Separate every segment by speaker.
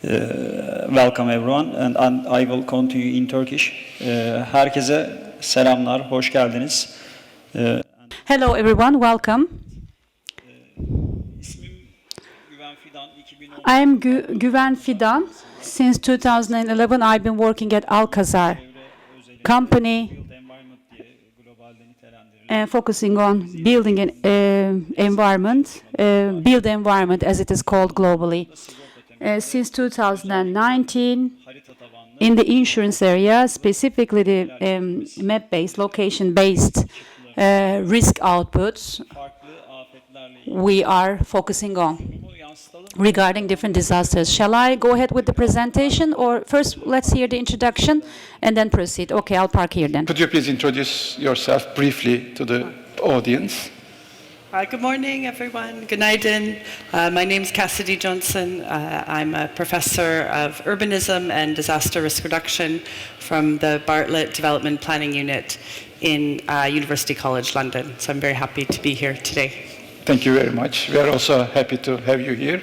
Speaker 1: Welcome everyone, and I will continue in Turkish. Herkese selamlar, hoş geldiniz.
Speaker 2: Hello everyone, welcome. I am Güven Fidan. Since 2011, I've been working at Alcazar company and focusing on building an environment, build environment as it is called globally. Since 2019, in the insurance area, specifically the map-based, location-based risk outputs, we are focusing on regarding different disasters. Shall I go ahead with the presentation, or first let's hear the introduction and then proceed? Okay, I'll park here then.
Speaker 3: Could you please introduce yourself briefly to the audience?
Speaker 4: Good morning, everyone. Good night. My name is Cassidy Johnson. I'm a professor of urbanism and disaster risk reduction from the Bartlett Development Planning Unit in University College London. So I'm very happy to be here today.
Speaker 3: Thank you very much. We are also happy to have you here.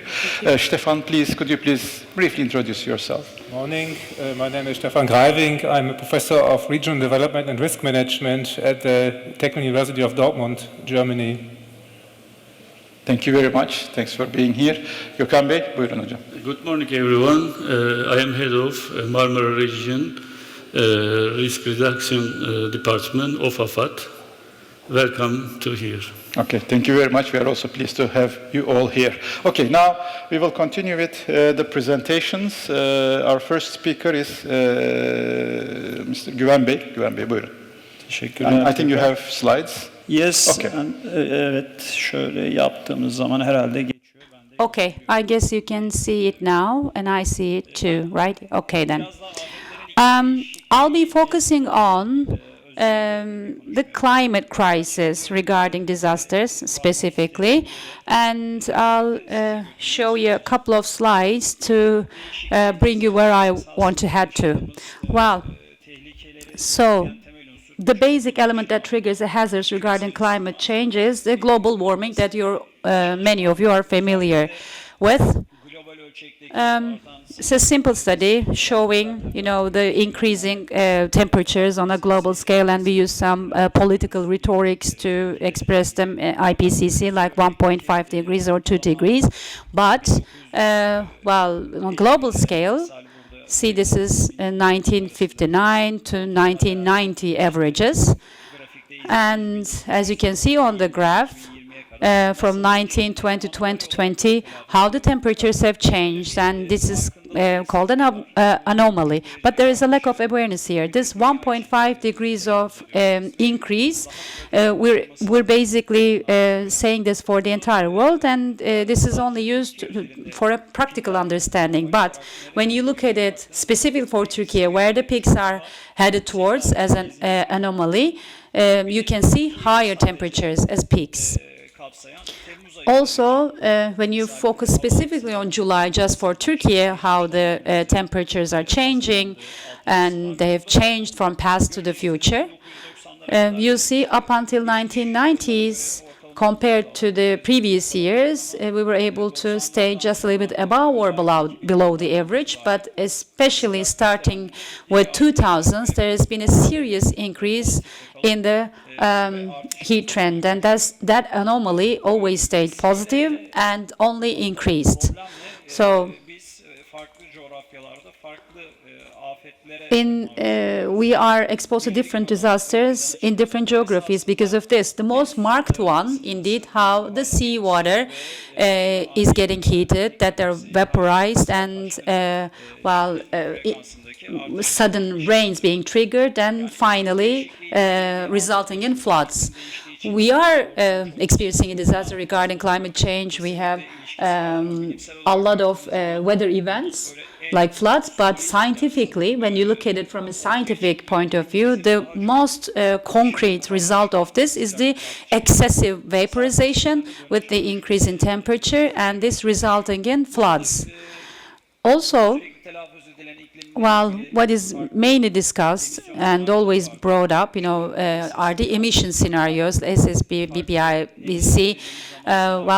Speaker 3: Stefan, please, could you please briefly introduce yourself?
Speaker 5: Morning. My name is Stefan Greiving. I'm a professor of regional development and risk management at the Technical University of Dortmund, Germany.
Speaker 3: Thank you very much. Thanks for being here. Gökhan Bey, buyurun hocam.
Speaker 6: Good morning, everyone. I am head of Marmara Region Risk Reduction Department of AFAD. Welcome to here.
Speaker 3: Okay, thank you very much. We are also pleased to have you all here. Okay, now we will continue with the presentations. Our first speaker is Mr. Güven Bey. Güven Bey, buyurun.
Speaker 1: Teşekkürler.
Speaker 3: I think you have slides.
Speaker 1: Yes,
Speaker 3: Okay.
Speaker 1: evet, şöyle yaptığımız zaman herhalde geçiyor.
Speaker 2: Okay, I guess you can see it now, and I see it too, right? Okay then. I'll be focusing on the climate crisis regarding disasters specifically, and I'll show you a couple of slides to bring you where I want to head to. Well, so the basic element that triggers the hazards regarding climate change is the global warming that many of you are familiar with. It's a simple study showing, the increasing temperatures on a global scale, and we use some political rhetorics to express them, IPCC, like 1.5 degrees or 2 degrees. But, on a global scale, see, this is 1959 to 1990 averages. And as you can see on the graph, from 1920 to 2020, how the temperatures have changed, and this is called an anomaly. But there is a lack of awareness here. This 1.5 degrees of increase, we're basically saying this for the entire world, and this is only used for a practical understanding. But when you look at it specifically for Turkey, where the peaks are headed towards as an anomaly, you can see higher temperatures as peaks. Also, when you focus specifically on July, just for Turkey, how the temperatures are changing, and they have changed from past to the future, you see up until 1990s, compared to the previous years, we were able to stay just a little bit above or below the average, but especially starting with 2000s, there has been a serious increase in the heat trend, and that anomaly always stayed positive and only increased. So we are exposed to different disasters in different geographies because of this. The most marked one, indeed, how the seawater is getting heated, that they're vaporized, and sudden rains being triggered, and finally resulting in floods. We are experiencing a disaster regarding climate change. We have a lot of weather events like floods, but scientifically, when you look at it from a scientific point of view, the most concrete result of this is the excessive vaporization with the increase in temperature, and this resulting in floods. Also, what is mainly discussed and always brought up, are the emission scenarios, SSB, BPI, BC.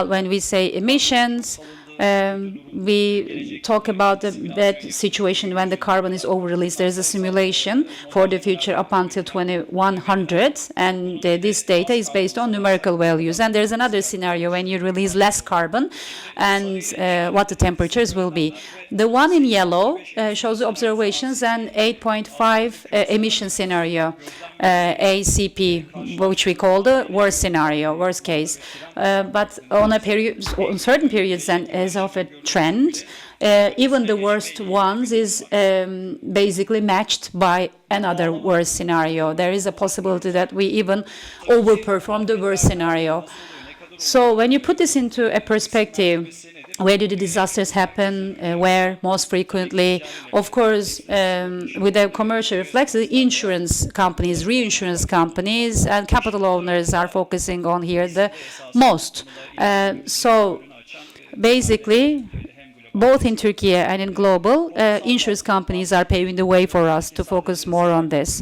Speaker 2: When we say emissions, we talk about that situation when the carbon is over-released. There's a simulation for the future up until 2100, and this data is based on numerical values. And there's another scenario when you release less carbon and what the temperatures will be. The one in yellow shows the observations and 8.5 emission scenario, ACP, which we call the worst scenario, worst case. But on certain periods and as of a trend, even the worst ones is basically matched by another worst scenario. There is a possibility that we even overperform the worst scenario. So when you put this into a perspective, where do the disasters happen, where most frequently? Of course, with a commercial reflex, the insurance companies, reinsurance companies, and capital owners are focusing on here the most. So basically, both in Turkey and in global, insurance companies are paving the way for us to focus more on this.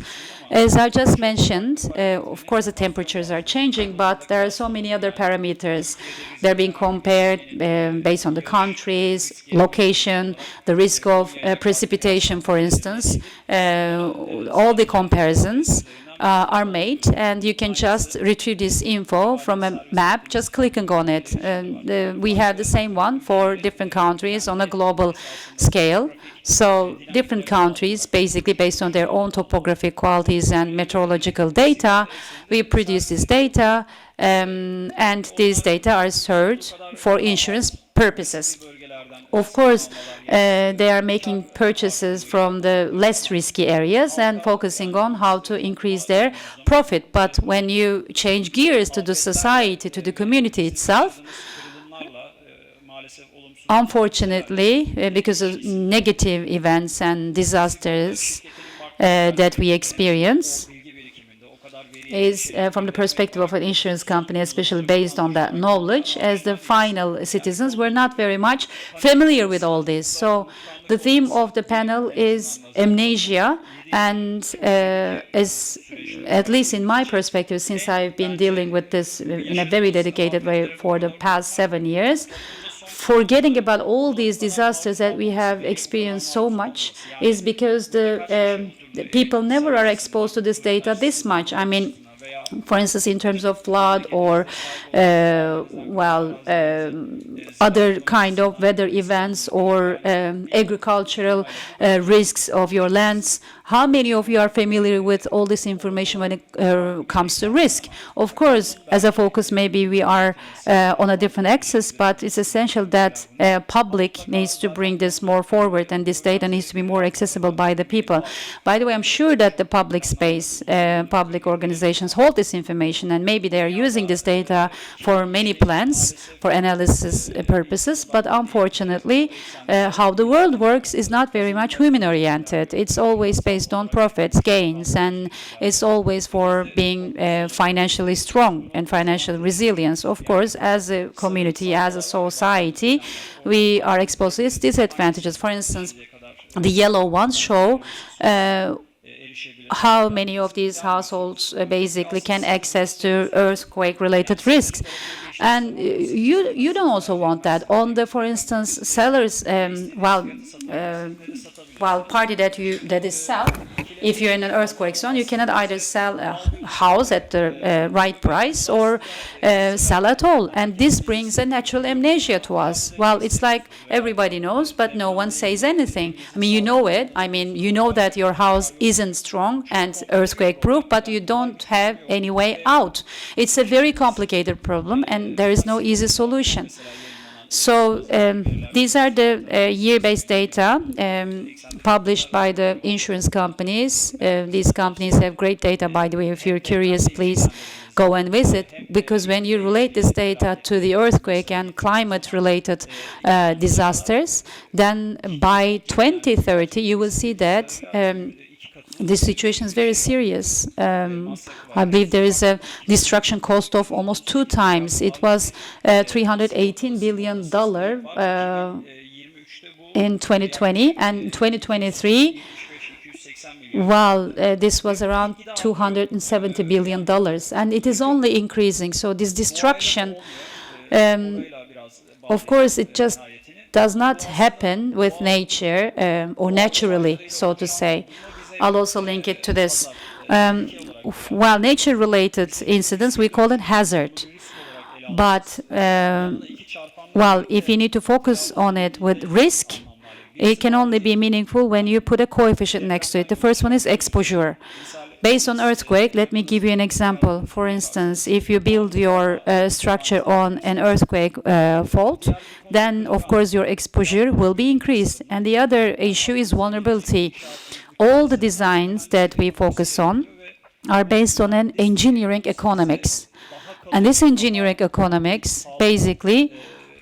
Speaker 2: As I just mentioned, of course, the temperatures are changing, but there are so many other parameters. They're being compared based on the countries, location, the risk of precipitation, for instance. All the comparisons are made, and you can just retrieve this info from a map, just clicking on it. We have the same one for different countries on a global scale. So different countries, basically based on their own topographic qualities and meteorological data, we produce this data, and these data are served for insurance purposes. Of course, they are making purchases from the less risky areas and focusing on how to increase their profit. But when you change gears to the society, to the community itself, unfortunately, because of negative events and disasters that we experience, is from the perspective of an insurance company, especially based on that knowledge, as the final citizens were not very much familiar with all this. So the theme of the panel is amnesia, and as at least in my perspective, since I've been dealing with this in a very dedicated way for the past 7 years, forgetting about all these disasters that we have experienced so much is because the people never are exposed to this data this much. I mean, for instance, in terms of flood or, other kind of weather events or agricultural risks of your lands. How many of you are familiar with all this information when it comes to risk? Of course, as a focus, maybe we are on a different axis, but it's essential that public needs to bring this more forward, and this data needs to be more accessible by the people. By the way, I'm sure that the public space, public organizations hold this information, and maybe they are using this data for many plans, for analysis purposes, but unfortunately, how the world works is not very much human-oriented. It's always based on profits, gains, and it's always for being financially strong and financial resilience. Of course, as a community, as a society, we are exposed to its disadvantages. For instance, the yellow ones show how many of these households basically can access to earthquake-related risks. And you don't also want that. On the, for instance, sellers, party that is sell, if you're in an earthquake zone, you cannot either sell a house at the right price or sell at all. And this brings a natural amnesia to us. Well, it's like everybody knows, but no one says anything. I mean, you know it. I mean, you know that your house isn't strong and earthquake-proof, but you don't have any way out. It's a very complicated problem, and there is no easy solution. So these are the year-based data published by the insurance companies. These companies have great data, by the way. If you're curious, please go and visit, because when you relate this data to the earthquake and climate-related disasters, then by 2030 you will see that this situation is very serious. I believe there is a destruction cost of almost 2 times. It was $318 billion in 2020, and in 2023, this was around $270 billion, and it is only increasing. So this destruction, of course, it just does not happen with nature or naturally, so to say. I'll also link it to this. While nature-related incidents, we call it hazard. But well, if you need to focus on it with risk, it can only be meaningful when you put a coefficient next to it. The first one is exposure. Based on earthquake, let me give you an example. For instance, if you build your structure on an earthquake fault, then of course your exposure will be increased. And the other issue is vulnerability. All the designs that we focus on are based on an engineering economics. And this engineering economics basically,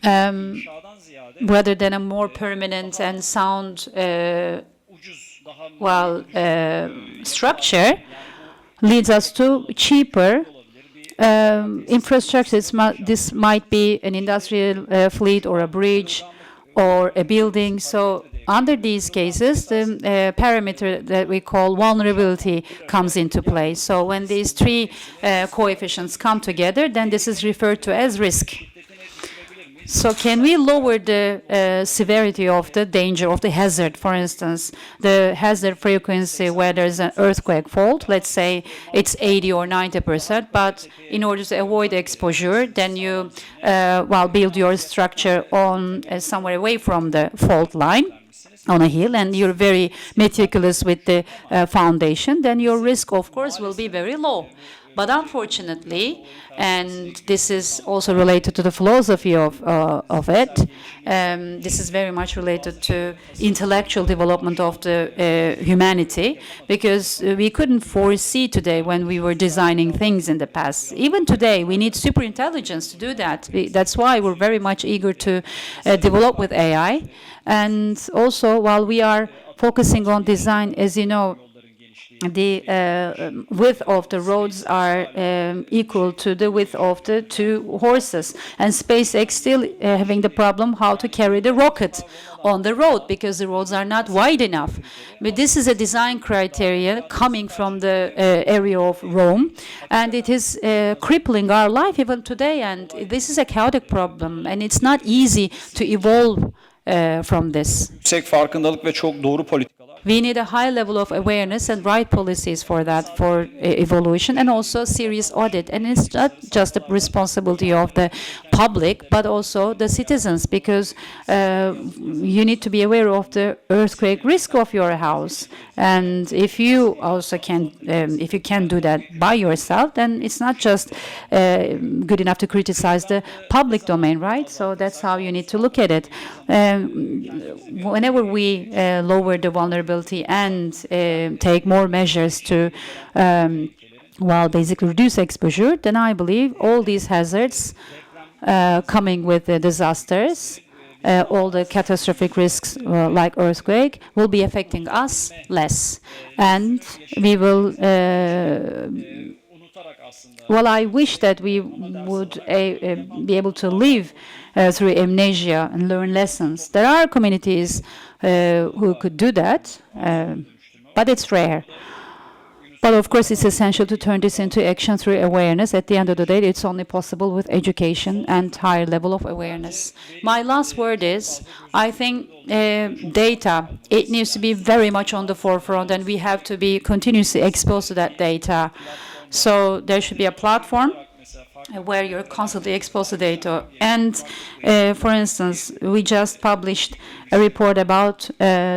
Speaker 2: rather than a more permanent and sound structure, leads us to cheaper infrastructure. This might be an industrial fleet or a bridge or a building. So under these cases, the parameter that we call vulnerability comes into play. So when these three coefficients come together, then this is referred to as risk. So can we lower the severity of the danger, of the hazard? For instance, the hazard frequency where there's an earthquake fault, let's say it's 80 or 90%, but in order to avoid exposure, then you build your structure on somewhere away from the fault line, on a hill, and you're very meticulous with the foundation, then your risk, of course, will be very low. But unfortunately, and this is also related to the philosophy of it, this is very much related to intellectual development of the humanity, because we couldn't foresee today when we were designing things in the past. Even today, we need super intelligence to do that. That's why we're very much eager to develop with AI. And also, while we are focusing on design, as you know, the width of the roads are equal to the width of the two horses. And SpaceX still having the problem how to carry the rocket on the road because the roads are not wide enough. But this is a design criteria coming from the area of Rome, and it is crippling our life even today. And this is a chaotic problem, and it's not easy to evolve from this.
Speaker 1: Yüksek farkındalık ve çok doğru politikalar.
Speaker 2: We need a high level of awareness and right policies for that, for evolution, and also serious audit. And it's not just the responsibility of the public, but also the citizens, because you need to be aware of the earthquake risk of your house. And if you also can, if you can do that by yourself, then it's not just good enough to criticize the public domain, right? So that's how you need to look at it. Whenever we lower the vulnerability and take more measures to basically reduce exposure, then I believe all these hazards coming with the disasters, all the catastrophic risks like earthquake will be affecting us less, and we will I wish that we would be able to live through amnesia and learn lessons. There are communities who could do that, but it's rare. But of course, it's essential to turn this into action through awareness. At the end of the day, it's only possible with education and higher level of awareness. My last word is, I think data, it needs to be very much on the forefront, and we have to be continuously exposed to that data. So there should be a platform where you're constantly exposed to data. And for instance, we just published a report about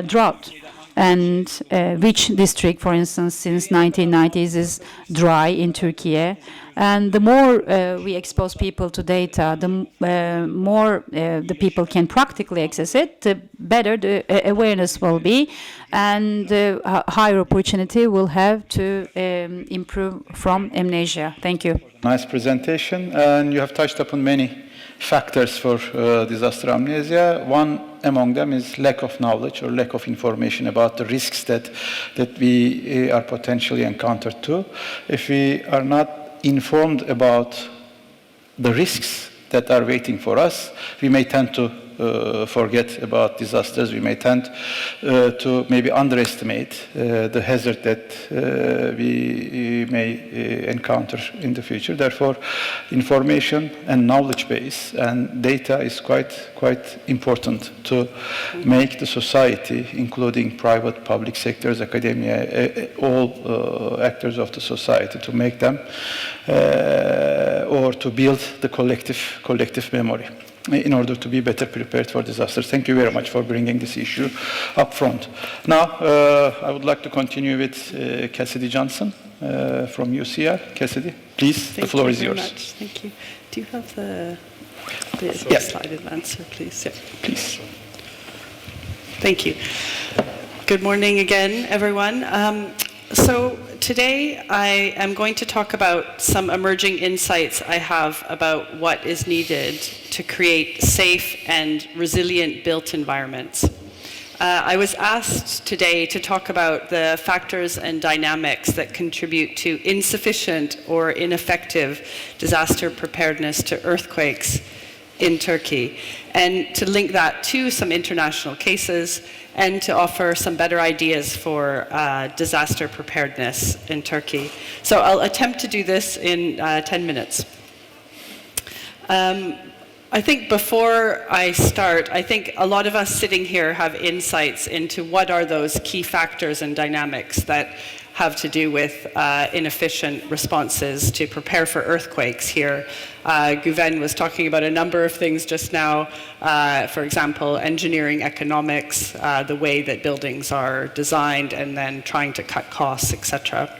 Speaker 2: drought. And which district, for instance, since 1990s is dry in Turkey. And the more we expose people to data, the more the people can practically access it, the better the awareness will be, and the higher opportunity will have to improve from amnesia. Thank you.
Speaker 3: Nice presentation, and you have touched upon many factors for disaster amnesia. One among them is lack of knowledge or lack of information about the risks that we are potentially encountered to. If we are not informed about the risks that are waiting for us. We may tend to forget about disasters. We may tend to maybe underestimate the hazard that we may encounter in the future. Therefore, information and knowledge base and data is quite important to make the society, including private, public sectors, academia, all actors of the society, to make them or to build the collective memory in order to be better prepared for disasters. Thank you very much for bringing this issue up front. Now, I would like to continue with Cassidy Johnson from UCL. Cassidy, please, the floor is yours.
Speaker 4: Thank you very much. Thank you. Do you have the slide advancer, please? Yeah.
Speaker 3: Please.
Speaker 4: Thank you. Good morning again, everyone. So today I am going to talk about some emerging insights I have about what is needed to create safe and resilient built environments. I was asked today to talk about the factors and dynamics that contribute to insufficient or ineffective disaster preparedness to earthquakes in Turkey, and to link that to some international cases and to offer some better ideas for disaster preparedness in Turkey. So I'll attempt to do this in 10 minutes. I think before I start, I think a lot of us sitting here have insights into what are those key factors and dynamics that have to do with inefficient responses to prepare for earthquakes here. Guven was talking about a number of things just now, for example, engineering economics, the way that buildings are designed, and then trying to cut costs, etc.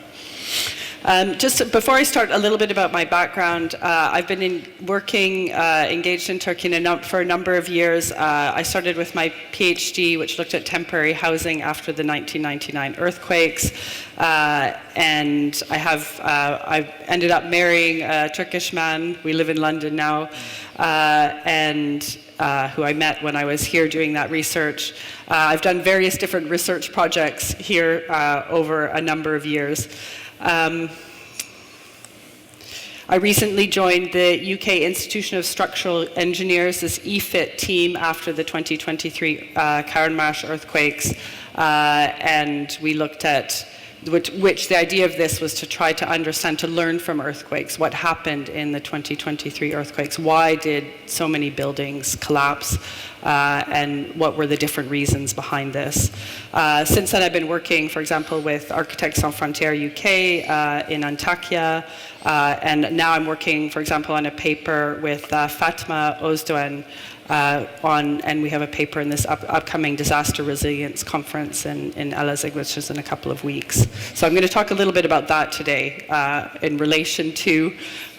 Speaker 4: Just before I start, a little bit about my background. I've been engaged in Turkey for a number of years. I started with my PhD, which looked at temporary housing after the 1999 earthquakes. And I've ended up marrying a Turkish man. We live in London now. Who I met when I was here doing that research. I've done various different research projects here over a number of years. I recently joined the UK Institution of Structural Engineers, this EFIT team, after the 2023 Kahramanmaraş earthquakes, and we looked at which the idea of this was to try to understand, to learn from earthquakes, what happened in the 2023 earthquakes, why did so many buildings collapse, and what were the different reasons behind this. Since then I've been working, for example, with Architects Sans Frontières UK in Antakya, and now I'm working, for example, on a paper with Fatma Özdoğan, and we have a paper in this upcoming disaster resilience conference in Elazig, which is in a couple of weeks. So I'm going to talk a little bit about that today in relation to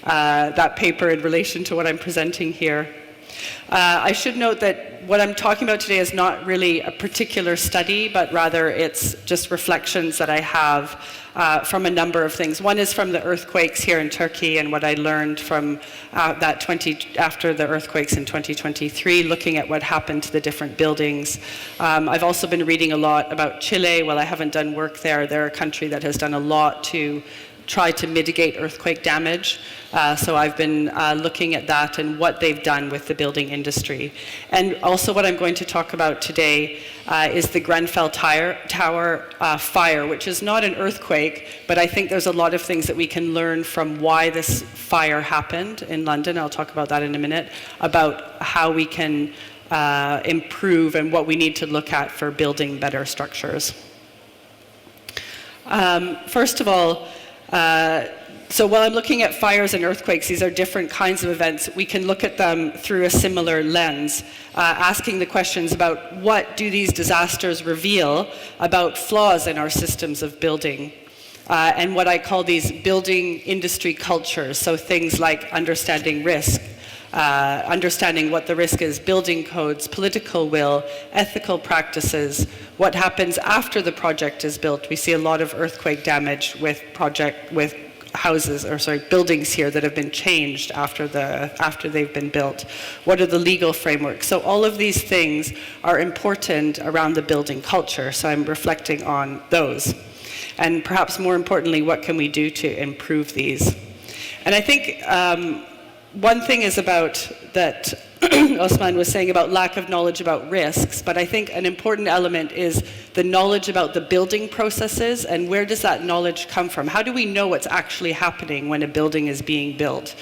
Speaker 4: that paper, in relation to what I'm presenting here. I should note that what I'm talking about today is not really a particular study, but rather it's just reflections that I have from a number of things. One is from the earthquakes here in Turkey and what I learned from after the earthquakes in 2023, looking at what happened to the different buildings. I've also been reading a lot about Chile. Well, I haven't done work there. They're a country that has done a lot to try to mitigate earthquake damage. So I've been looking at that and what they've done with the building industry. And also what I'm going to talk about today is the Grenfell Tower fire, which is not an earthquake, but I think there's a lot of things that we can learn from why this fire happened in London. I'll talk about that in a minute, about how we can improve and what we need to look at for building better structures. First of all, so while I'm looking at fires and earthquakes, these are different kinds of events. We can look at them through a similar lens, asking the questions about what do these disasters reveal about flaws in our systems of building, and what I call these building industry cultures. So things like understanding risk, understanding what the risk is, building codes, political will, ethical practices, what happens after the project is built. We see a lot of earthquake damage with buildings here that have been changed after they've been built. What are the legal frameworks? So all of these things are important around the building culture, so I'm reflecting on those. And perhaps more importantly, what can we do to improve these? And I think one thing is about that Osman was saying about lack of knowledge about risks, but I think an important element is the knowledge about the building processes, and where does that knowledge come from? How do we know what's actually happening when a building is being built?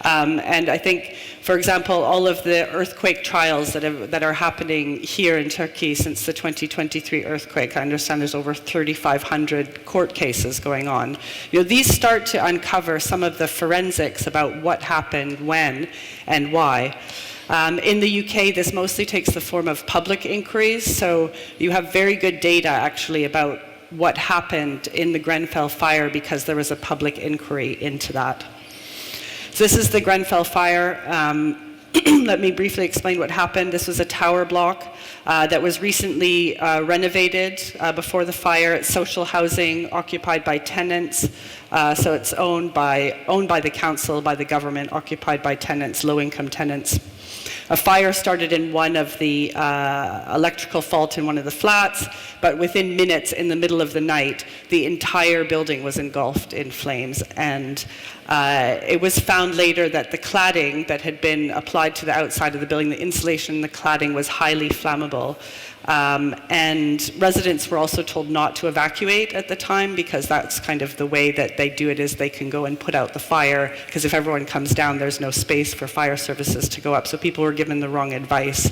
Speaker 4: And I think, for example, all of the earthquake trials that are happening here in Turkey since the 2023 earthquake, I understand there's over 3,500 court cases going on. You know, these start to uncover some of the forensics about what happened, when, and why. In the UK, this mostly takes the form of public inquiries, so you have very good data actually about what happened in the Grenfell fire because there was a public inquiry into that. So this is the Grenfell fire. Let me briefly explain what happened. This was a tower block that was recently renovated before the fire. It's social housing occupied by tenants. So it's owned by the council, by the government, occupied by tenants, low-income tenants. A fire started in one of the electrical fault in one of the flats, but within minutes, in the middle of the night, the entire building was engulfed in flames. And it was found later that the cladding that had been applied to the outside of the building, the insulation in the cladding was highly flammable. And residents were also told not to evacuate at the time because that's kind of the way that they do it, is they can go and put out the fire, because if everyone comes down, there's no space for fire services to go up. So people were given the wrong advice.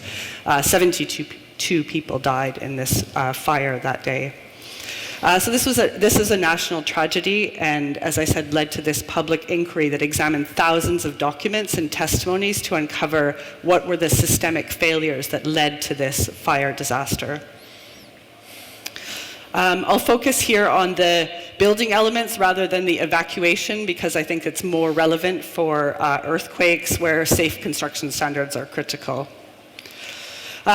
Speaker 4: 72 people died in this fire that day. So this is a national tragedy, and as I said, led to this public inquiry that examined thousands of documents and testimonies to uncover what were the systemic failures that led to this fire disaster. I'll focus here on the building elements rather than the evacuation, because I think it's more relevant for earthquakes where safe construction standards are critical.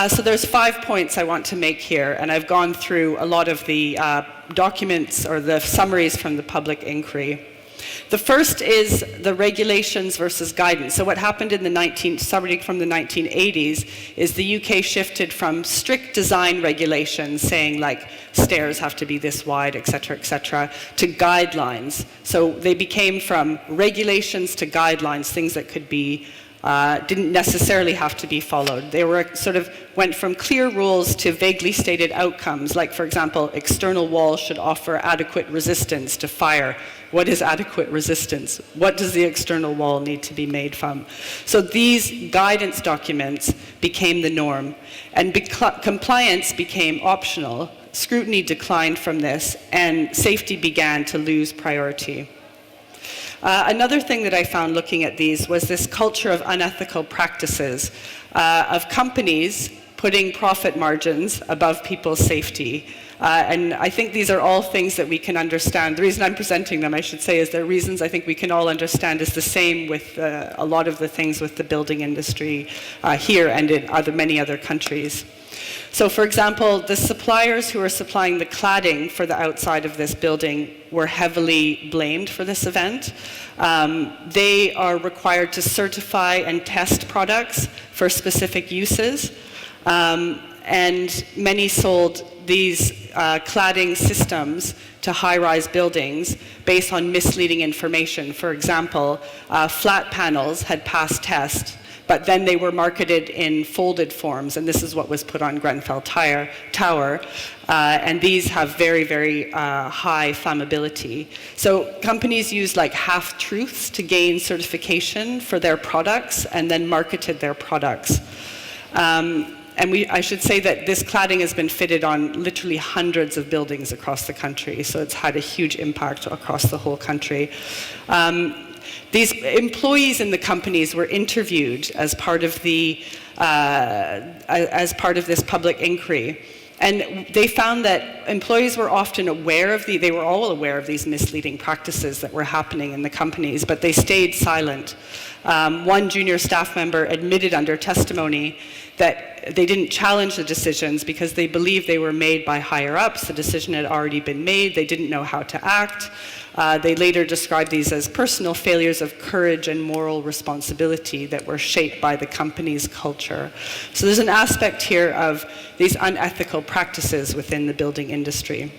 Speaker 4: So there's 5 points I want to make here, and I've gone through a lot of the documents or the summaries from the public inquiry. The first is the regulations versus guidance. So what happened in the starting from the 1980s is the UK shifted from strict design regulations, saying like stairs have to be this wide, et cetera, to guidelines. So they became from regulations to guidelines, things that could be didn't necessarily have to be followed. They were went from clear rules to vaguely stated outcomes, like, for example, external walls should offer adequate resistance to fire. What is adequate resistance? What does the external wall need to be made from? So these guidance documents became the norm, and compliance became optional. Scrutiny declined from this, and safety began to lose priority. Another thing that I found looking at these was this culture of unethical practices, of companies putting profit margins above people's safety. And I think these are all things that we can understand. The reason I'm presenting them, I should say, is they're reasons I think we can all understand is the same with a lot of the things with the building industry here and in many other countries. So, for example, the suppliers who are supplying the cladding for the outside of this building were heavily blamed for this event. They are required to certify and test products for specific uses, and many sold these cladding systems to high-rise buildings based on misleading information. For example, flat panels had passed tests, but then they were marketed in folded forms, and this is what was put on Grenfell Tower, and these have very, very high flammability. So companies used like half-truths to gain certification for their products and then marketed their products. I should say that this cladding has been fitted on literally hundreds of buildings across the country, so it's had a huge impact across the whole country. These employees in the companies were interviewed as part of this public inquiry, and they found that employees were often aware of they were all aware of these misleading practices that were happening in the companies, but they stayed silent. One junior staff member admitted under testimony that they didn't challenge the decisions because they believed they were made by higher ups. The decision had already been made. They didn't know how to act. They later described these as personal failures of courage and moral responsibility that were shaped by the company's culture. So there's an aspect here of these unethical practices within the building industry.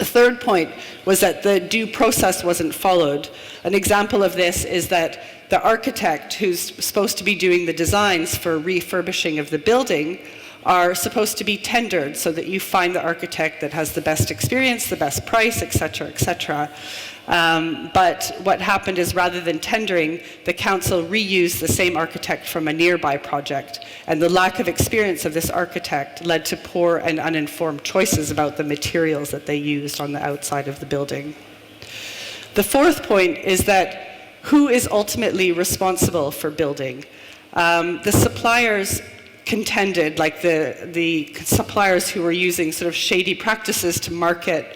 Speaker 4: The third point was that the due process wasn't followed. An example of this is that the architect who's supposed to be doing the designs for refurbishing of the building are supposed to be tendered so that you find the architect that has the best experience, the best price, etc., etc. But what happened is rather than tendering, the council reused the same architect from a nearby project, and the lack of experience of this architect led to poor and uninformed choices about the materials that they used on the outside of the building. The fourth point is that who is ultimately responsible for building? The suppliers contended, like the suppliers who were using sort of shady practices to market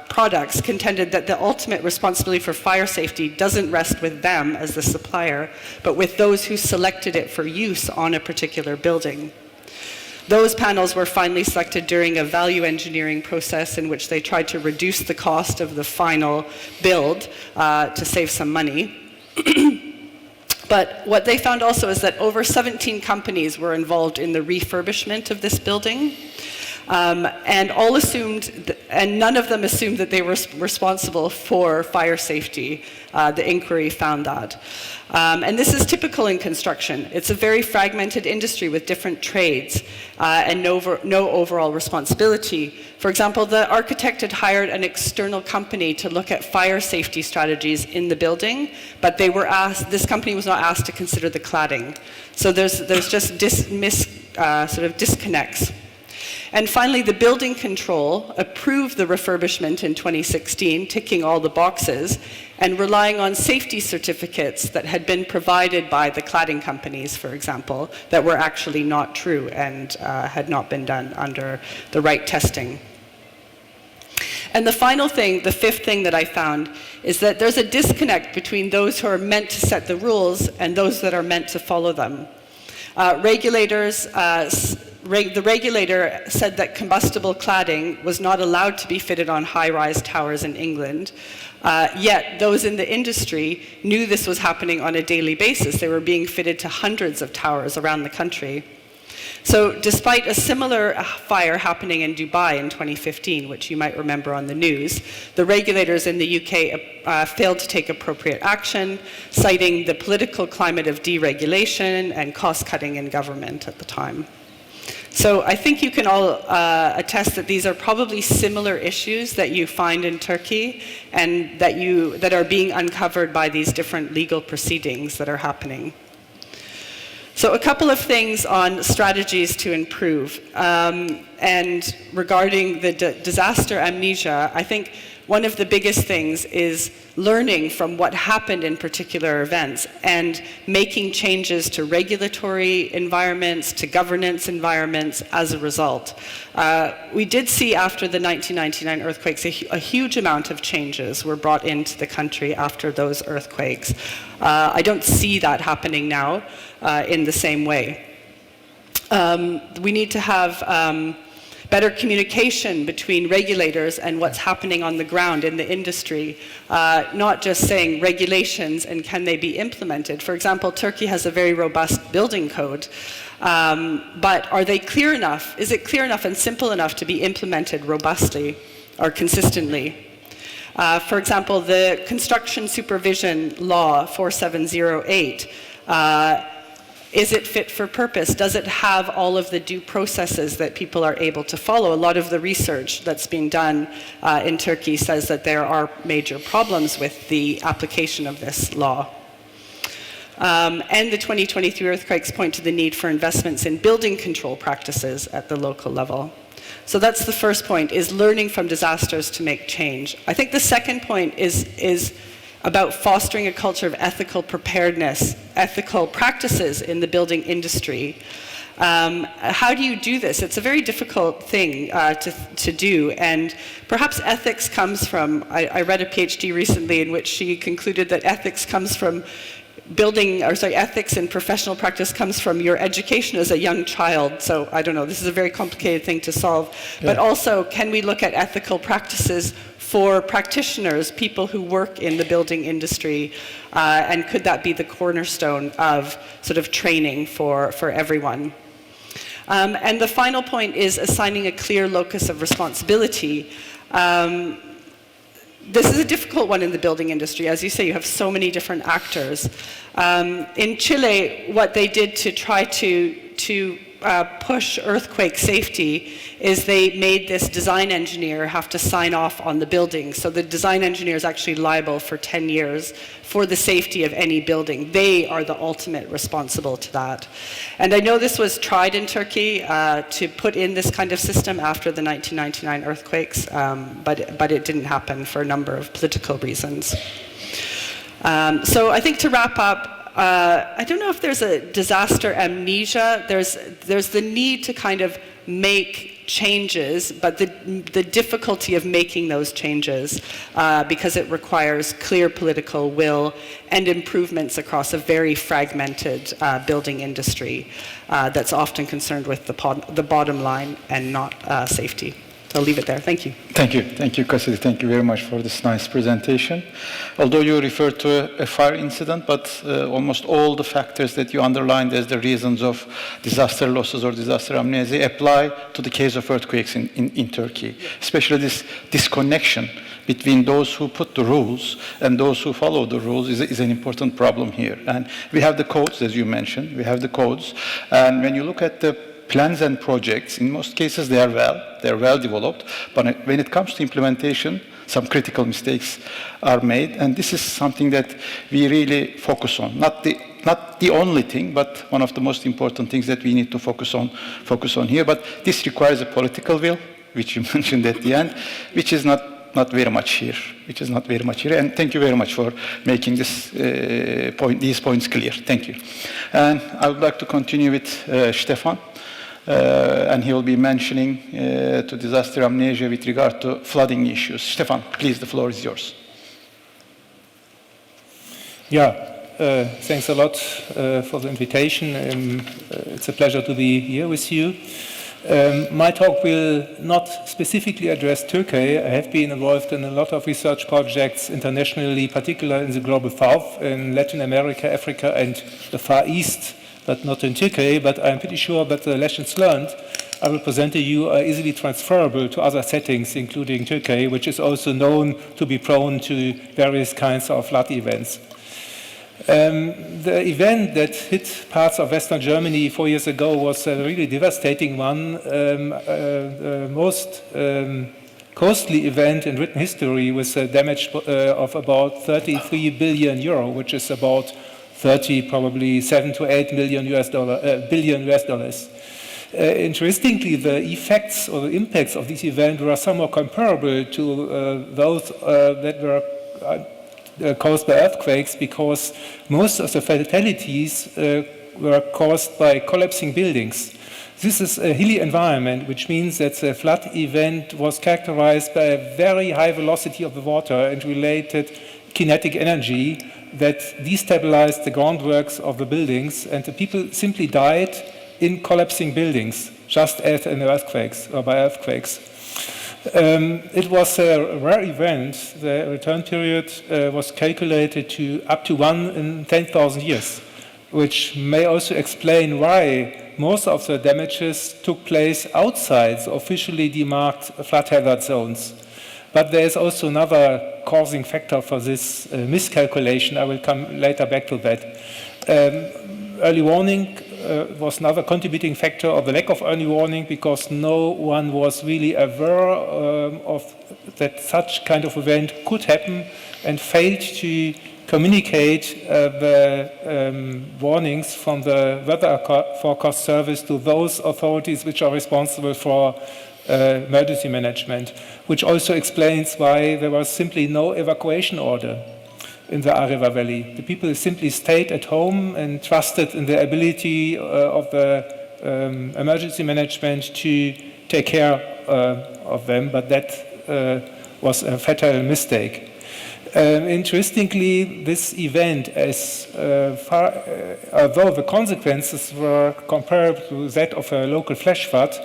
Speaker 4: products, contended that the ultimate responsibility for fire safety doesn't rest with them as the supplier, but with those who selected it for use on a particular building. Those panels were finally selected during a value engineering process in which they tried to reduce the cost of the final build to save some money. But what they found also is that over 17 companies were involved in the refurbishment of this building, and all assumed, and none of them assumed that they were responsible for fire safety. The inquiry found that. And this is typical in construction. It's a very fragmented industry with different trades and no overall responsibility. For example, the architect had hired an external company to look at fire safety strategies in the building, but they were asked, this company was not asked to consider the cladding. So there's just sort of disconnects. And finally, the building control approved the refurbishment in 2016, ticking all the boxes, and relying on safety certificates that had been provided by the cladding companies, for example, that were actually not true and had not been done under the right testing. And the final thing, the fifth thing that I found, is that there's a disconnect between those who are meant to set the rules and those that are meant to follow them. The regulator said that combustible cladding was not allowed to be fitted on high-rise towers in England, yet those in the industry knew this was happening on a daily basis. They were being fitted to hundreds of towers around the country. So despite a similar fire happening in Dubai in 2015, which you might remember on the news, the regulators in the UK failed to take appropriate action, citing the political climate of deregulation and cost-cutting in government at the time. So I think you can all attest that these are probably similar issues that you find in Turkey and that are being uncovered by these different legal proceedings that are happening. So a couple of things on strategies to improve. And regarding the disaster amnesia, I think one of the biggest things is learning from what happened in particular events and making changes to regulatory environments, to governance environments as a result. We did see after the 1999 earthquakes, a huge amount of changes were brought into the country after those earthquakes. I don't see that happening now in the same way. We need to have better communication between regulators and what's happening on the ground in the industry, not just saying regulations and can they be implemented. For example, Turkey has a very robust building code, but are they clear enough? Is it clear enough and simple enough to be implemented robustly or consistently? For example, the Construction Supervision Law 4708, is it fit for purpose? Does it have all of the due processes that people are able to follow? A lot of the research that's being done in Turkey says that there are major problems with the application of this law. And the 2023 earthquakes point to the need for investments in building control practices at the local level. So that's the first point, is learning from disasters to make change. I think the second point is about fostering a culture of ethical preparedness, ethical practices in the building industry. How do you do this? It's a very difficult thing to do, and perhaps ethics comes from, I read a PhD recently in which she concluded that ethics comes from ethics in professional practice comes from your education as a young child. So I don't know, this is a very complicated thing to solve. Yeah. But also, can we look at ethical practices for practitioners, people who work in the building industry, and could that be the cornerstone of sort of training for everyone? And the final point is assigning a clear locus of responsibility. this is a difficult one in the building industry. As you say, you have so many different actors. In Chile, what they did to try to push earthquake safety is they made this design engineer have to sign off on the building. So the design engineer is actually liable for 10 years for the safety of any building. They are the ultimate responsible to that. And I know this was tried in Turkey to put in this kind of system after the 1999 earthquakes, but it didn't happen for a number of political reasons. So I think to wrap up, I don't know if there's a disaster amnesia. There's the need to kind of make changes, but the difficulty of making those changes because it requires clear political will and improvements across a very fragmented building industry that's often concerned with the bottom line and not safety. So I'll leave it there. Thank you.
Speaker 3: Thank you, Cassidy. Thank you very much for this nice presentation. Although you referred to a fire incident, but almost all the factors that you underlined as the reasons of disaster losses or disaster amnesia apply to the case of earthquakes in Turkey. Especially this disconnection between those who put the rules and those who follow the rules is an important problem here. And we have the codes, as you mentioned. We have the codes. And when you look at the plans and projects, in most cases they are well developed, but when it comes to implementation, some critical mistakes are made, and this is something that we really focus on. Not the only thing, but one of the most important things that we need to focus on here. But this requires a political will, which you mentioned at the end, which is not very much here. And thank you very much for making these points clear. Thank you. And I would like to continue with Stefan. And he will be mentioning to disaster amnesia with regard to flooding issues. Stefan, please, the floor is yours.
Speaker 5: Yeah, thanks a lot for the invitation. It's a pleasure to be here with you. My talk will not specifically address Turkey. I have been involved in a lot of research projects internationally, particularly in the Global South, in Latin America, Africa, and the Far East, but not in Turkey. But I'm pretty sure that the lessons learned I will present to you are easily transferable to other settings, including Turkey, which is also known to be prone to various kinds of flood events. The event that hit parts of Western Germany 4 years ago was a really devastating one. The most costly event in written history with a damage of about 33 billion euro, which is about probably 7 to 8 billion US dollars. Interestingly, the effects or the impacts of this event were somewhat comparable to those that were caused by earthquakes, because most of the fatalities were caused by collapsing buildings. This is a hilly environment, which means that the flood event was characterized by a very high velocity of the water and related kinetic energy that destabilized the groundworks of the buildings, and the people simply died in collapsing buildings, just as in earthquakes or by earthquakes. It was a rare event. The return period was calculated to up to 1 in 10,000 years, which may also explain why most of the damages took place outside the officially demarked flood hazard zones. But there is also another causing factor for this miscalculation. I will come later back to that. Early warning was another contributing factor, of the lack of early warning, because no one was really aware of that such kind of event could happen, and failed to communicate the warnings from the weather forecast service to those authorities which are responsible for emergency management, which also explains why there was simply no evacuation order in the Areva Valley. The people simply stayed at home and trusted in the ability of the emergency management to take care of them, but that was a fatal mistake. Interestingly, this event, although the consequences were comparable to that of a local flash flood,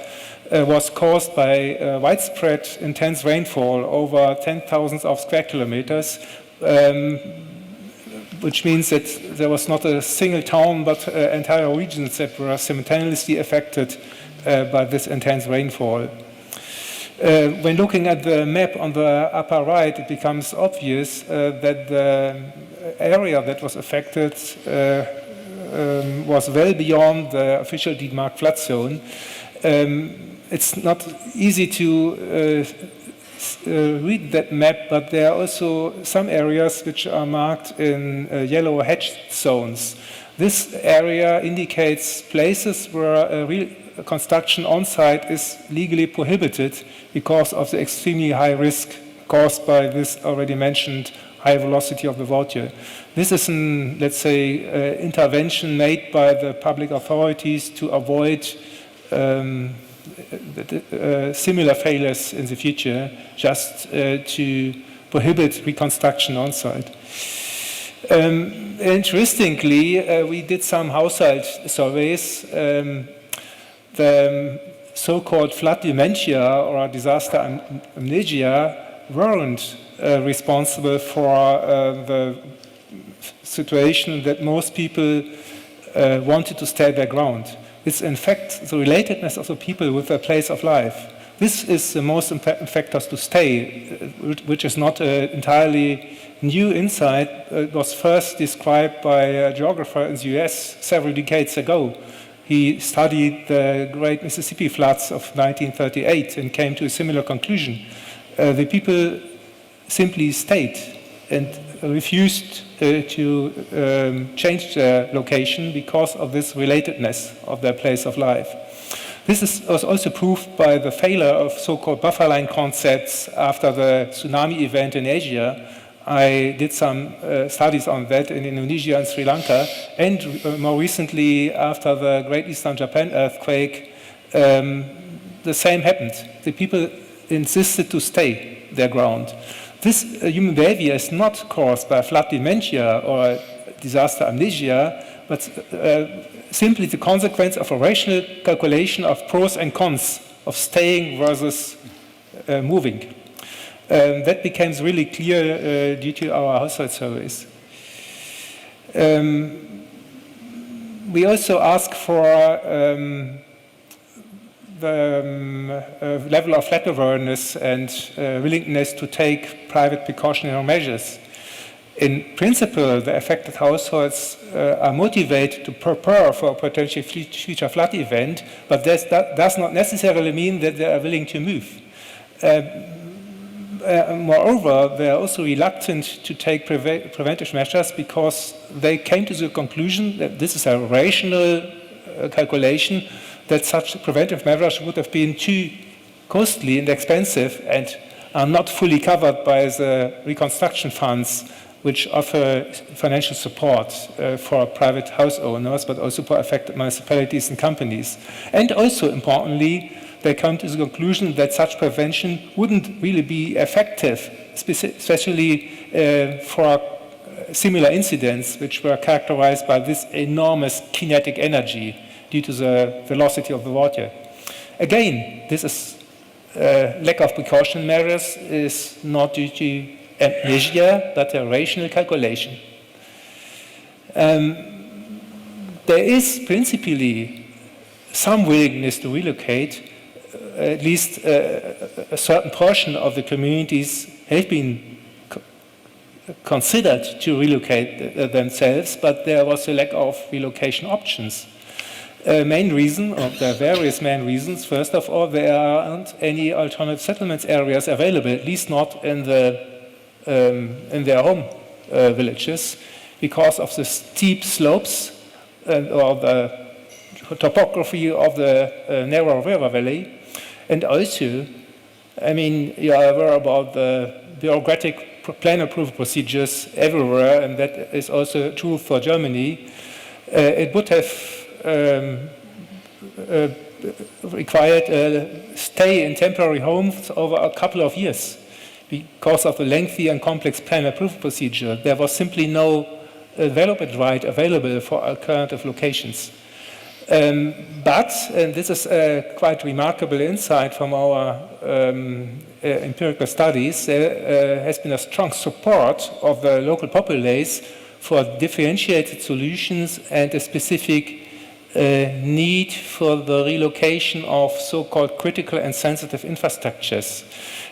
Speaker 5: was caused by widespread intense rainfall over 10,000 of square kilometers, which means that there was not a single town but entire regions that were simultaneously affected by this intense rainfall. When looking at the map on the upper right, it becomes obvious that the area that was affected was well beyond the official demarked flood zone. It's not easy to read that map, but there are also some areas which are marked in yellow hatched zones. This area indicates places where real construction on site is legally prohibited because of the extremely high risk caused by this already mentioned high velocity of the water. This is an, let's say, intervention made by the public authorities to avoid similar failures in the future, just to prohibit reconstruction on site. Interestingly, we did some household surveys. The so-called flood dementia or disaster amnesia weren't responsible for the situation that most people wanted to stay their ground. It's in fact the relatedness of the people with their place of life. This is the most important factors to stay, which is not entirely new insight. It was first described by a geographer in the US several decades ago. He studied the great Mississippi floods of 1938 and came to a similar conclusion. The people simply stayed and refused to change their location because of this relatedness of their place of life. This was also proved by the failure of so-called buffer line concepts after the tsunami event in Asia. I did some studies on that in Indonesia and Sri Lanka, and more recently after the Great Eastern Japan earthquake, the same happened. The people insisted to stay their ground. This human behavior is not caused by flood dementia or disaster amnesia, but simply the consequence of a rational calculation of pros and cons of staying versus moving. That becomes really clear due to our household surveys. We also ask for the level of flood awareness and willingness to take private precautionary measures. In principle, the affected households are motivated to prepare for a potential future flood event, but that does not necessarily mean that they are willing to move. Moreover, they are also reluctant to take preventive measures because they came to the conclusion that this is a rational calculation, that such preventive measures would have been too costly and expensive and are not fully covered by the reconstruction funds which offer financial support for private house owners, but also for affected municipalities and companies. And also, importantly, they come to the conclusion that such prevention wouldn't really be effective, especially for similar incidents which were characterized by this enormous kinetic energy due to the velocity of the water. Again, this is lack of precaution measures is not due to amnesia, but a rational calculation. There is principally some willingness to relocate. At least a certain portion of the communities have been considered to relocate themselves, but there was a lack of relocation options. Main reason, or there are various main reasons. First of all, there aren't any alternative settlements areas available, at least not in their home villages, because of the steep slopes or the topography of the narrow river valley. And also, I mean, you are aware about the bureaucratic plan approval procedures everywhere, and that is also true for Germany. It would have required a stay in temporary homes over a couple of years because of the lengthy and complex plan approval procedure. There was simply no development right available for alternative locations. But, and this is a quite remarkable insight from our empirical studies, there has been a strong support of the local populace for differentiated solutions and a specific need for the relocation of so-called critical and sensitive infrastructures.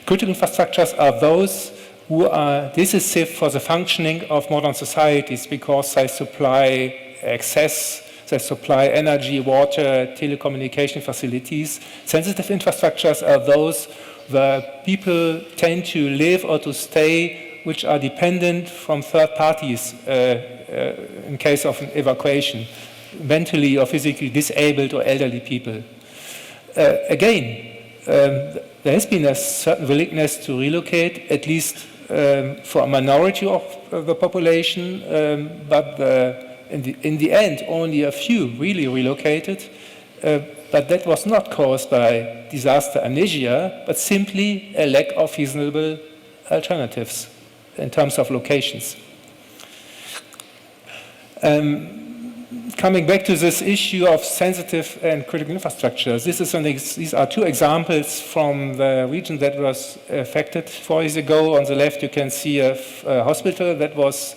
Speaker 5: Critical infrastructures are those who are decisive for the functioning of modern societies because they supply access, they supply energy, water, telecommunication facilities. Sensitive infrastructures are those where people tend to live or to stay which are dependent from third parties in case of an evacuation, mentally or physically disabled or elderly people. There has been a certain willingness to relocate, at least for a minority of the population, but in the end, only a few really relocated. But that was not caused by disaster amnesia, but simply a lack of reasonable alternatives in terms of locations. Coming back to this issue of sensitive and critical infrastructures, these are two examples from the region that was affected 4 years ago. On the left, you can see a hospital that was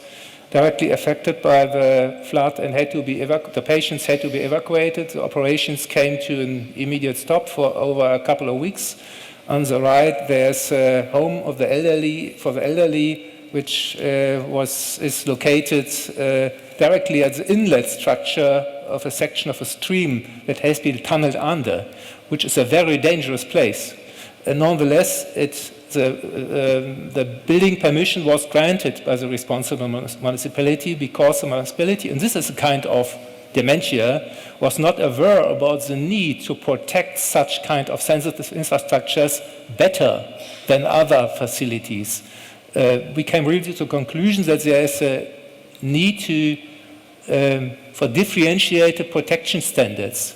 Speaker 5: directly affected by the flood and had to be the patients had to be evacuated. The operations came to an immediate stop for over a couple of weeks. On the right, there's a home of the elderly, for the elderly, which is located directly at the inlet structure of a section of a stream that has been tunneled under, which is a very dangerous place. Nonetheless, the building permission was granted by the responsible municipality because the municipality, and this is a kind of dementia, was not aware about the need to protect such kind of sensitive infrastructures better than other facilities. We came really to the conclusion that there is a need for differentiated protection standards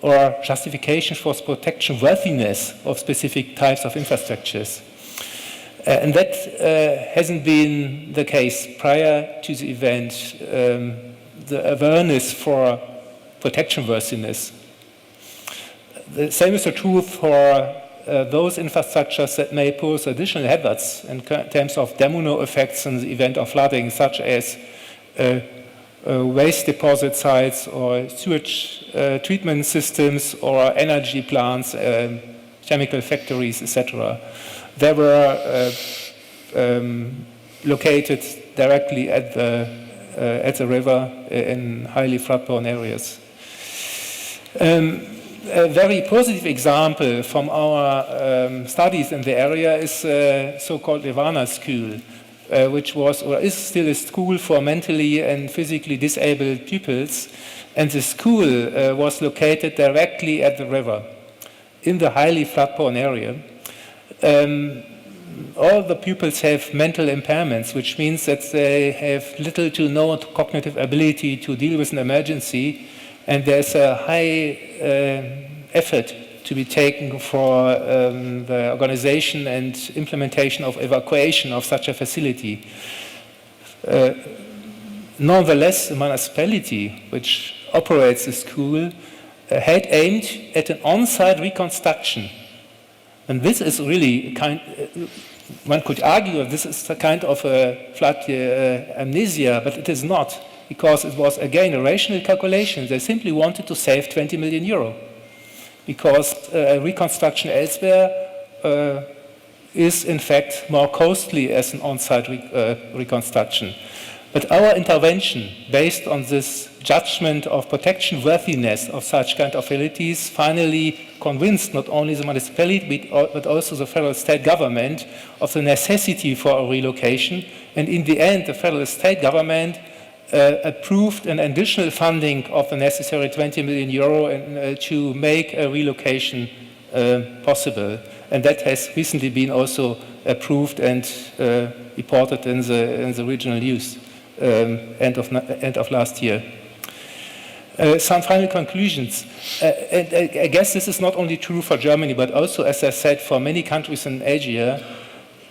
Speaker 5: or justification for protection worthiness of specific types of infrastructures. And that hasn't been the case prior to the event. The awareness for protection worthiness. The same is true for those infrastructures that may pose additional hazards in terms of domino effects in the event of flooding, such as waste deposit sites or sewage treatment systems or energy plants, chemical factories, etc. They were located directly at the river in highly flood-prone areas. A very positive example from our studies in the area is so-called Ivana School, which was or is still a school for mentally and physically disabled pupils. And the school was located directly at the river in the highly flood-prone area. All the pupils have mental impairments, which means that they have little to no cognitive ability to deal with an emergency, and there's a high effort to be taken for the organization and implementation of evacuation of such a facility. Nonetheless, the municipality, which operates the school, had aimed at an on-site reconstruction. And this is really one could argue that this is a kind of a flood amnesia, but it is not, because it was again a rational calculation. They simply wanted to save 20 million euro, because reconstruction elsewhere is in fact more costly as an on-site reconstruction. But our intervention, based on this judgment of protection worthiness of such kind of facilities, finally convinced not only the municipality but also the federal state government of the necessity for a relocation. And in the end, the federal state government approved an additional funding of the necessary 20 million euro to make a relocation possible. And that has recently been also approved and reported in the regional news end of last year. Some final conclusions. And I guess this is not only true for Germany, but also, as I said, for many countries in Asia,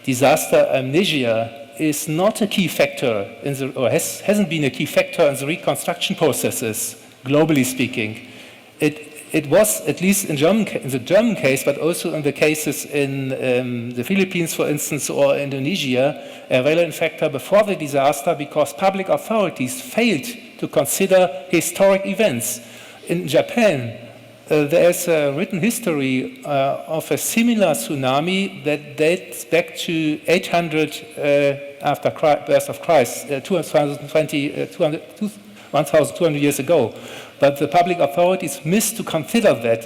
Speaker 5: disaster amnesia is not a key factor or hasn't been a key factor in the reconstruction processes, globally speaking. It was, at least in the German case, but also in the cases in the Philippines, for instance, or Indonesia, a relevant factor before the disaster, because public authorities failed to consider historic events. in Japan, there is a written history of a similar tsunami that dates back to 800 after birth of Christ, 1,200 years ago. But the public authorities missed to consider that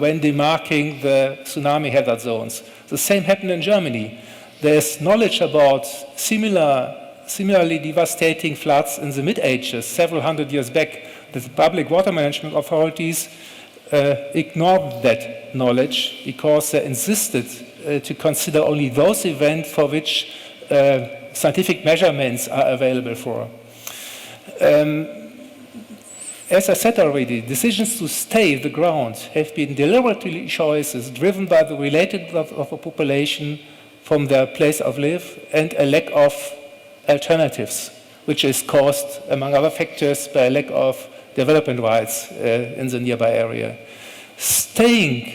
Speaker 5: when demarking the tsunami hazard zones. The same happened in Germany. There's knowledge about similarly devastating floods in the mid-ages, several hundred years back. The public water management authorities ignored that knowledge because they insisted to consider only those events for which scientific measurements are available for. As I said already, decisions to stay the ground have been deliberately choices driven by the relatedness of a population from their place of life and a lack of alternatives, which is caused, among other factors, by a lack of development rights in the nearby area. Staying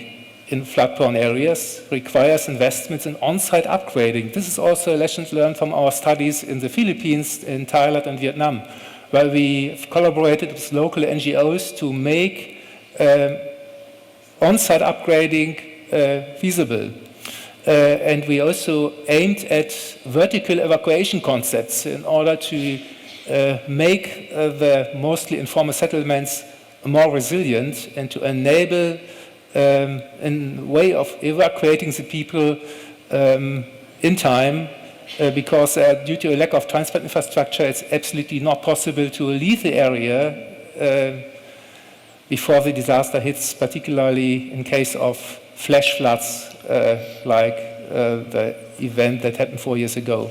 Speaker 5: in flood-prone areas requires investments in on-site upgrading. This is also lessons learned from our studies in the Philippines, in Thailand and Vietnam, where we collaborated with local NGOs to make on-site upgrading feasible. And we also aimed at vertical evacuation concepts in order to make the mostly informal settlements more resilient and to enable a way of evacuating the people in time because due to a lack of transport infrastructure, it's absolutely not possible to leave the area before the disaster hits, particularly in case of flash floods like the event that happened 4 years ago.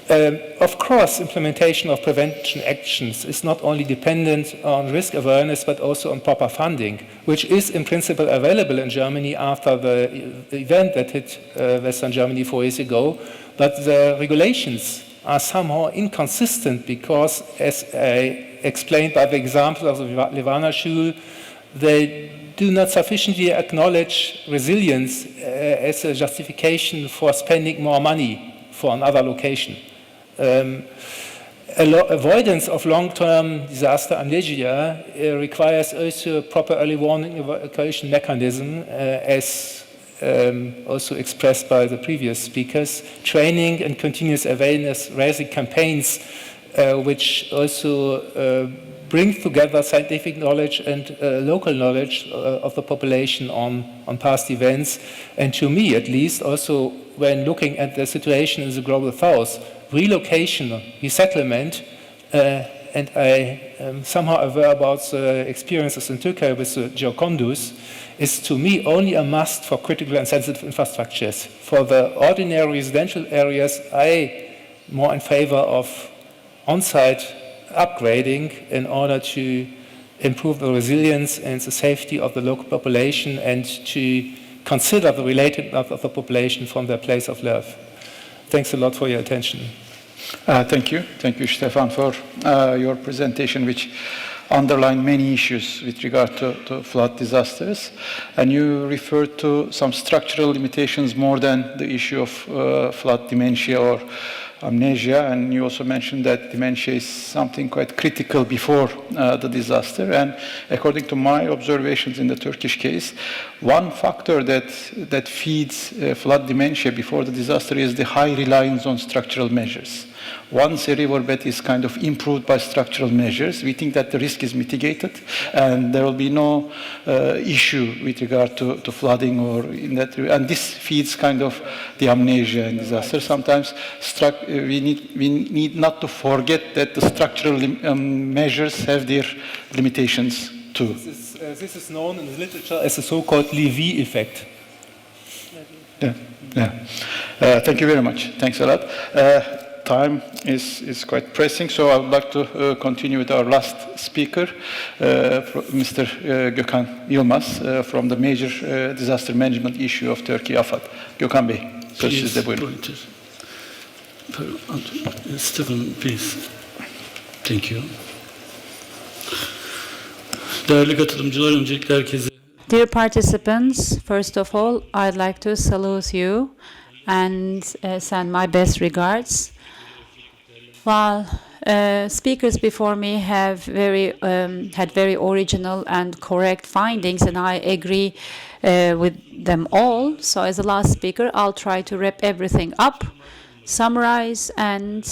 Speaker 5: Of course, implementation of prevention actions is not only dependent on risk awareness, but also on proper funding, which is in principle available in Germany after the event that hit Western Germany 4 years ago. But the regulations are somehow inconsistent because, as I explained by the example of the Levana Schule, they do not sufficiently acknowledge resilience as a justification for spending more money for another location. Avoidance of long-term disaster amnesia requires also proper early warning evacuation mechanism, as also expressed by the previous speakers, training and continuous awareness raising campaigns, which also bring together scientific knowledge and local knowledge of the population on past events. And to me, at least, also when looking at the situation in the Global South, relocation, resettlement, and I am somehow aware about the experiences in Turkey with the geocondus, is to me only a must for critical and sensitive infrastructures. For the ordinary residential areas, I am more in favor of on-site upgrading in order to improve the resilience and the safety of the local population and to consider the relatedness of the population from their place of life. Thanks a lot for your attention.
Speaker 3: Thank you, Stefan, for your presentation, which underlined many issues with regard to flood disasters. And you referred to some structural limitations more than the issue of flood dementia or amnesia, and you also mentioned that dementia is something quite critical before the disaster. And according to my observations in the Turkish case, one factor that feeds flood dementia before the disaster is the high reliance on structural measures. Once a riverbed is kind of improved by structural measures, we think that the risk is mitigated and there will be no issue with regard to flooding or in that. And this feeds kind of the amnesia and disaster. Sometimes we need not to forget that the structural measures have their limitations too.
Speaker 5: This is known in the literature as the so-called Levy effect.
Speaker 3: Yeah. Thank you very much. Thanks a lot. Time is quite pressing, so I would like to continue with our last speaker, Mr. Gökhan Yılmaz, from the Major Disaster Management Issue of Turkey, AFAD. Gökhan Bey, söz sizde buyurun.
Speaker 6: Stephen, please. Thank you. Değerli katılımcılar, öncelikle herkese.
Speaker 2: Dear participants, first of all, I'd like to salute you and send my best regards. While speakers before me have had very original and correct findings, and I agree with them all. So as the last speaker, I'll try to wrap everything up, summarize, and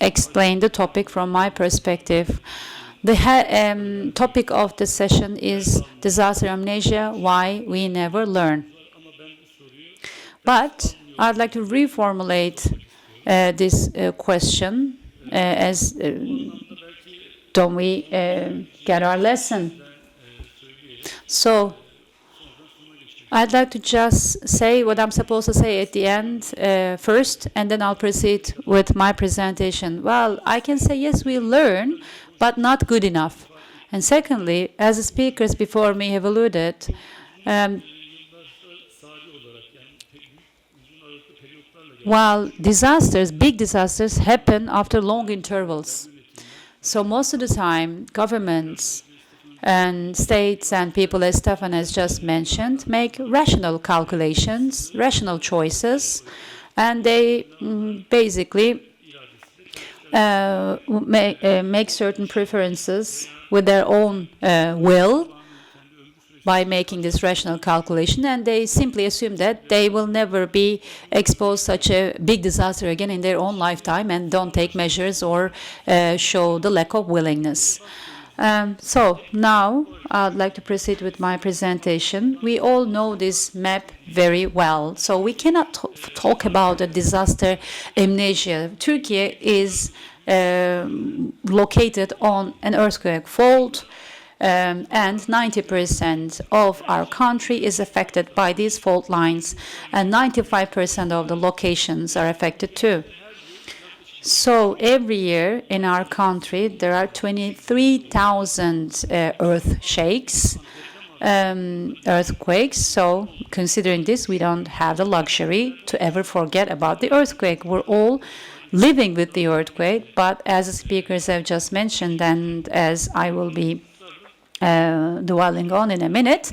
Speaker 2: explain the topic from my perspective. The topic of the session is disaster amnesia, why we never learn. But I'd like to reformulate this question as don't we get our lesson? So I'd like to just say what I'm supposed to say at the end first, and then I'll proceed with my presentation. Well, I can say yes, we learn, but not good enough. And secondly, as the speakers before me have alluded, while disasters, big disasters, happen after long intervals. So most of the time, governments and states and people, as Stefan has just mentioned, make rational calculations, rational choices, and they basically make certain preferences with their own will by making this rational calculation, and they simply assume that they will never be exposed such a big disaster again in their own lifetime and don't take measures or show the lack of willingness. So now I'd like to proceed with my presentation. We all know this map very well, so we cannot talk about a disaster amnesia. Turkey is located on an earthquake fault, and 90% of our country is affected by these fault lines, and 95% of the locations are affected too. So every year in our country there are 23,000 earthquakes. So considering this, we don't have the luxury to ever forget about the earthquake. We're all living with the earthquake, but as the speakers have just mentioned, and as I will be dwelling on in a minute,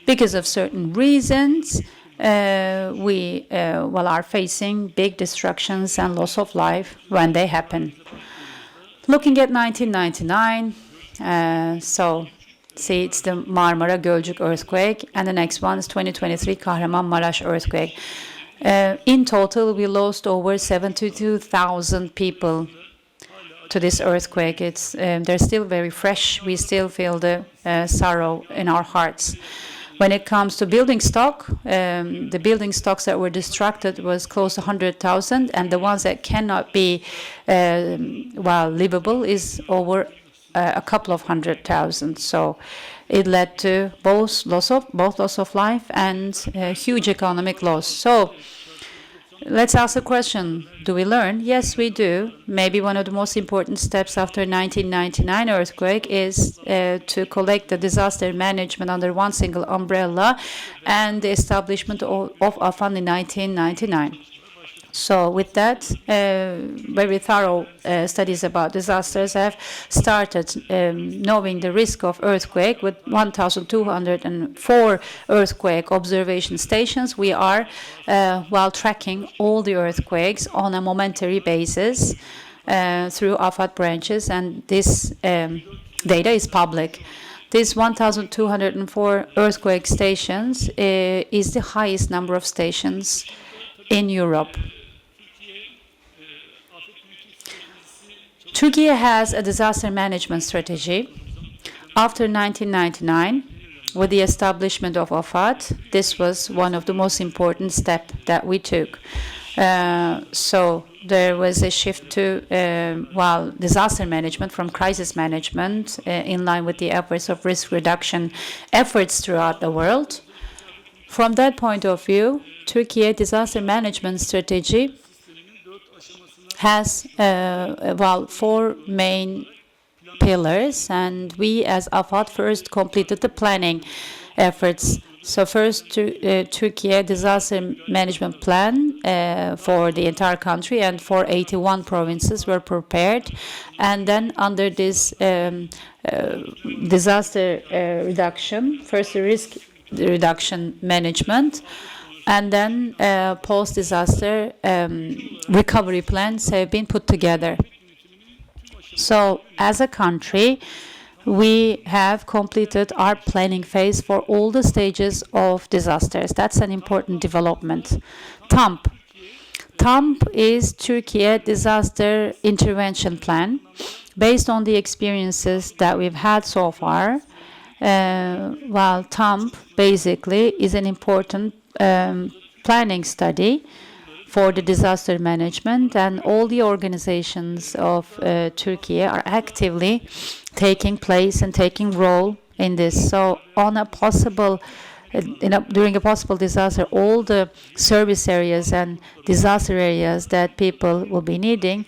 Speaker 2: because of certain reasons, we are facing big destructions and loss of life when they happen. Looking at 1999, so see, it's the Marmara Gölcük earthquake, and the next one is 2023 Kahramanmaraş earthquake. In total, we lost over 72,000 people to this earthquake. They're still very fresh. We still feel the sorrow in our hearts. When it comes to building stock, the building stocks that were destructed was close to 100,000, and the ones that cannot be livable is over a couple of 100,000. So it led to both loss of life and huge economic loss. So let's ask the question, do we learn? Yes, we do. Maybe one of the most important steps after 1999 earthquake is to collect the disaster management under one single umbrella and the establishment of AFAD in 1999. So with that, very thorough studies about disasters have started knowing the risk of earthquake with 1,204 earthquake observation stations. We are tracking all the earthquakes on a momentary basis through AFAD branches, and this data is public. These 1,204 earthquake stations is the highest number of stations in Europe. Turkey has a disaster management strategy. After 1999, with the establishment of AFAD, this was one of the most important steps that we took. So there was a shift to disaster management from crisis management in line with the efforts of risk reduction efforts throughout the world. From that point of view, Turkey disaster management strategy has four main pillars, and we as AFAD first completed the planning efforts. So first, Turkey disaster management plan for the entire country and for 81 provinces were prepared, and then under this disaster reduction, first the risk reduction management, and then post-disaster recovery plans have been put together. So as a country, we have completed our planning phase for all the stages of disasters. That's an important development. TAMP. TAMP is Turkey Disaster Intervention Plan. Based on the experiences that we've had so far, while TAMP basically is an important planning study for the disaster management, and all the organizations of Turkey are actively taking place and taking role in this. So on a possible during a possible disaster, all the service areas and disaster areas that people will be needing,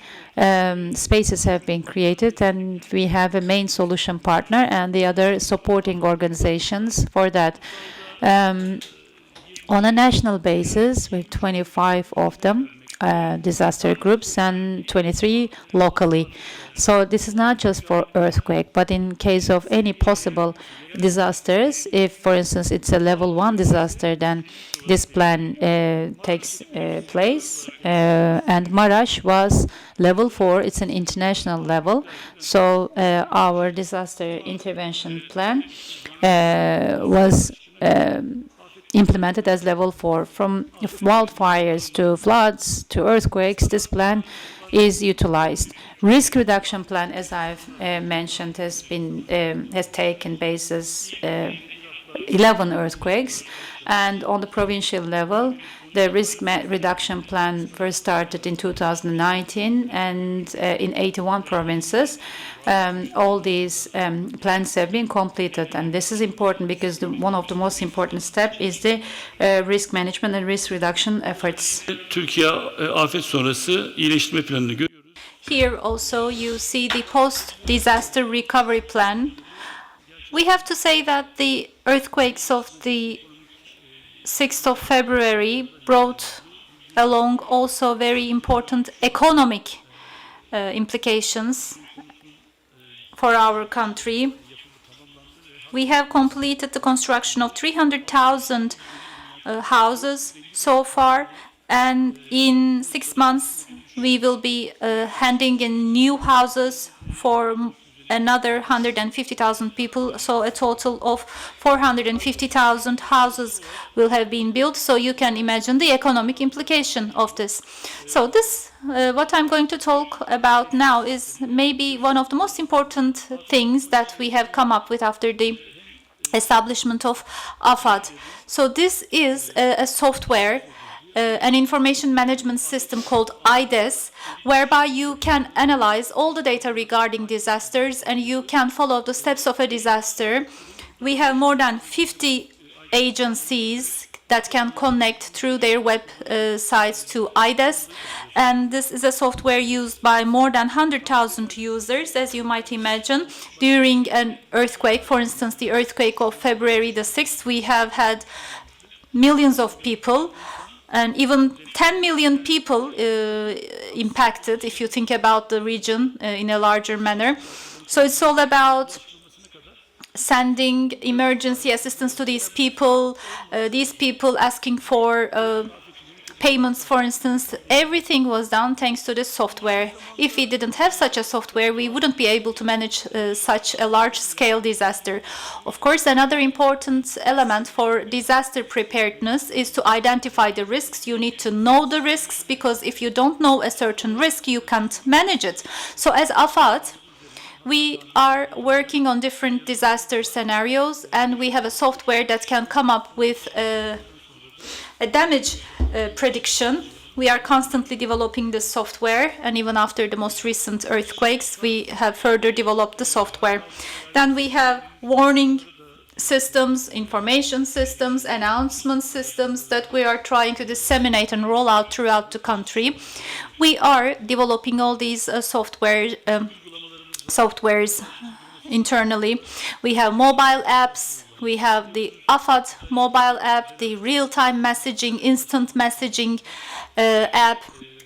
Speaker 2: spaces have been created, and we have a main solution partner and the other supporting organizations for that. On a national basis, we have 25 of them, disaster groups, and 23 locally. So this is not just for earthquake, but in case of any possible disasters, if, for instance, it's a level 1 disaster, then this plan takes place. And Maraş was level 4. It's an international level. So our disaster intervention plan was implemented as level 4. From wildfires to floods to earthquakes, this plan is utilized. Risk reduction plan, as I've mentioned, has taken basis 11 earthquakes, and on the provincial level, the risk reduction plan first started in 2019, and in 81 provinces, all these plans have been completed. And this is important because one of the most important steps is the risk management and risk reduction efforts.
Speaker 6: Türkiye afet sonrası iyileştirme planını görüyoruz.
Speaker 2: Here also you see the post-disaster recovery plan. We have to say that the earthquakes of the 6th of February brought along also very important economic implications for our country. We have completed the construction of 300,000 houses so far, and in 6 months we will be handing in new houses for another 150,000 people, so a total of 450,000 houses will have been built. So you can imagine the economic implication of this. So this, what I'm going to talk about now, is maybe one of the most important things that we have come up with after the establishment of AFAD. So this is a software, an information management system called IDES, whereby you can analyze all the data regarding disasters and you can follow the steps of a disaster. We have more than 50 agencies that can connect through their web sites to IDES, and this is a software used by more than 100,000 users, as you might imagine. During an earthquake, for instance, the earthquake of February the 6th, we have had millions of people, and even 10 million people impacted, if you think about the region in a larger manner. So it's all about sending emergency assistance to these people asking for payments, for instance. Everything was done thanks to this software. If we didn't have such a software, we wouldn't be able to manage such a large-scale disaster. Of course, another important element for disaster preparedness is to identify the risks. You need to know the risks, because if you don't know a certain risk, you can't manage it. So as AFAD, we are working on different disaster scenarios, and we have a software that can come up with a damage prediction. We are constantly developing this software, and even after the most recent earthquakes, we have further developed the software. Then we have warning systems, information systems, announcement systems that we are trying to disseminate and roll out throughout the country. We are developing all these softwares internally. We have mobile apps. We have the AFAD mobile app, the real-time messaging, instant messaging app.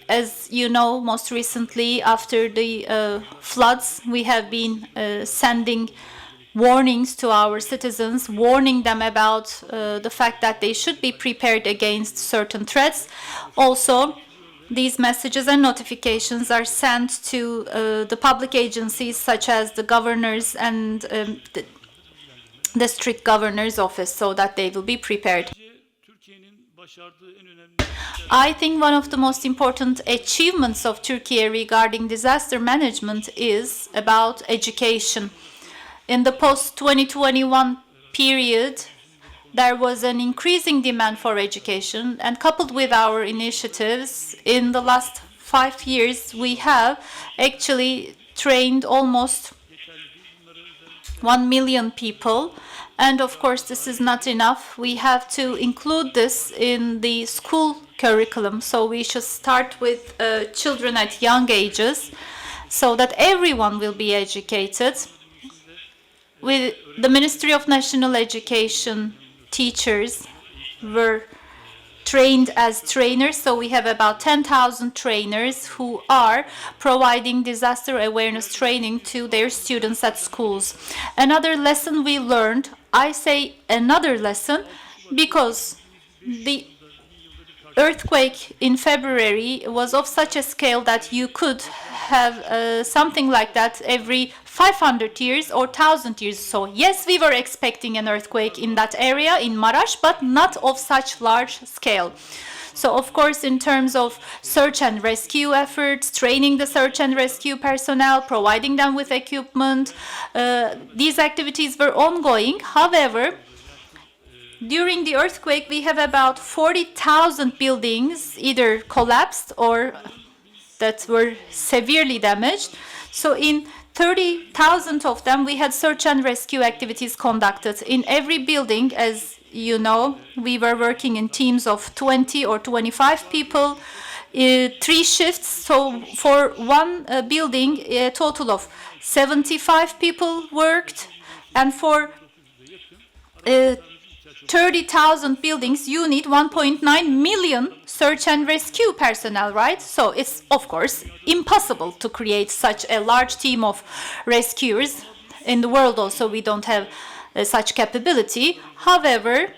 Speaker 2: As you know, most recently, after the floods, we have been sending
Speaker 7: warnings to our citizens, warning them about the fact that they should be prepared against certain threats. Also, these messages and notifications are sent to the public agencies such as the governors and the district governor's office so that they will be prepared. I think one of the most important achievements of Turkey regarding disaster management is about education. In the post-2021 period, there was an increasing demand for education, and coupled with our initiatives, in the last 5 years, we have actually trained almost 1 million people. And of course, this is not enough. We have to include this in the school curriculum. So we should start with children at young ages so that everyone will be educated. With the Ministry of National Education, teachers were trained as trainers, so we have about 10,000 trainers who are providing disaster awareness training to their students at schools. Another lesson we learned, I say another lesson, because the earthquake in February was of such a scale that you could have something like that every 500 years or 1,000 years. So yes, we were expecting an earthquake in that area in Maraş, but not of such large scale. So of course, in terms of search and rescue efforts, training the search and rescue personnel, providing them with equipment, these activities were ongoing. However, during the earthquake, we have about 40,000 buildings either collapsed or that were severely damaged. So in 30,000 of them, we had search and rescue activities conducted. In every building, as you know, we were working in teams of 20 or 25 people, 3 shifts. So for one building, a total of 75 people worked. And for 30,000 buildings, you need 1.9 million search and rescue personnel, right? So it's, of course, impossible to create such a large team of rescuers. In the world also, we don't have such capability. However,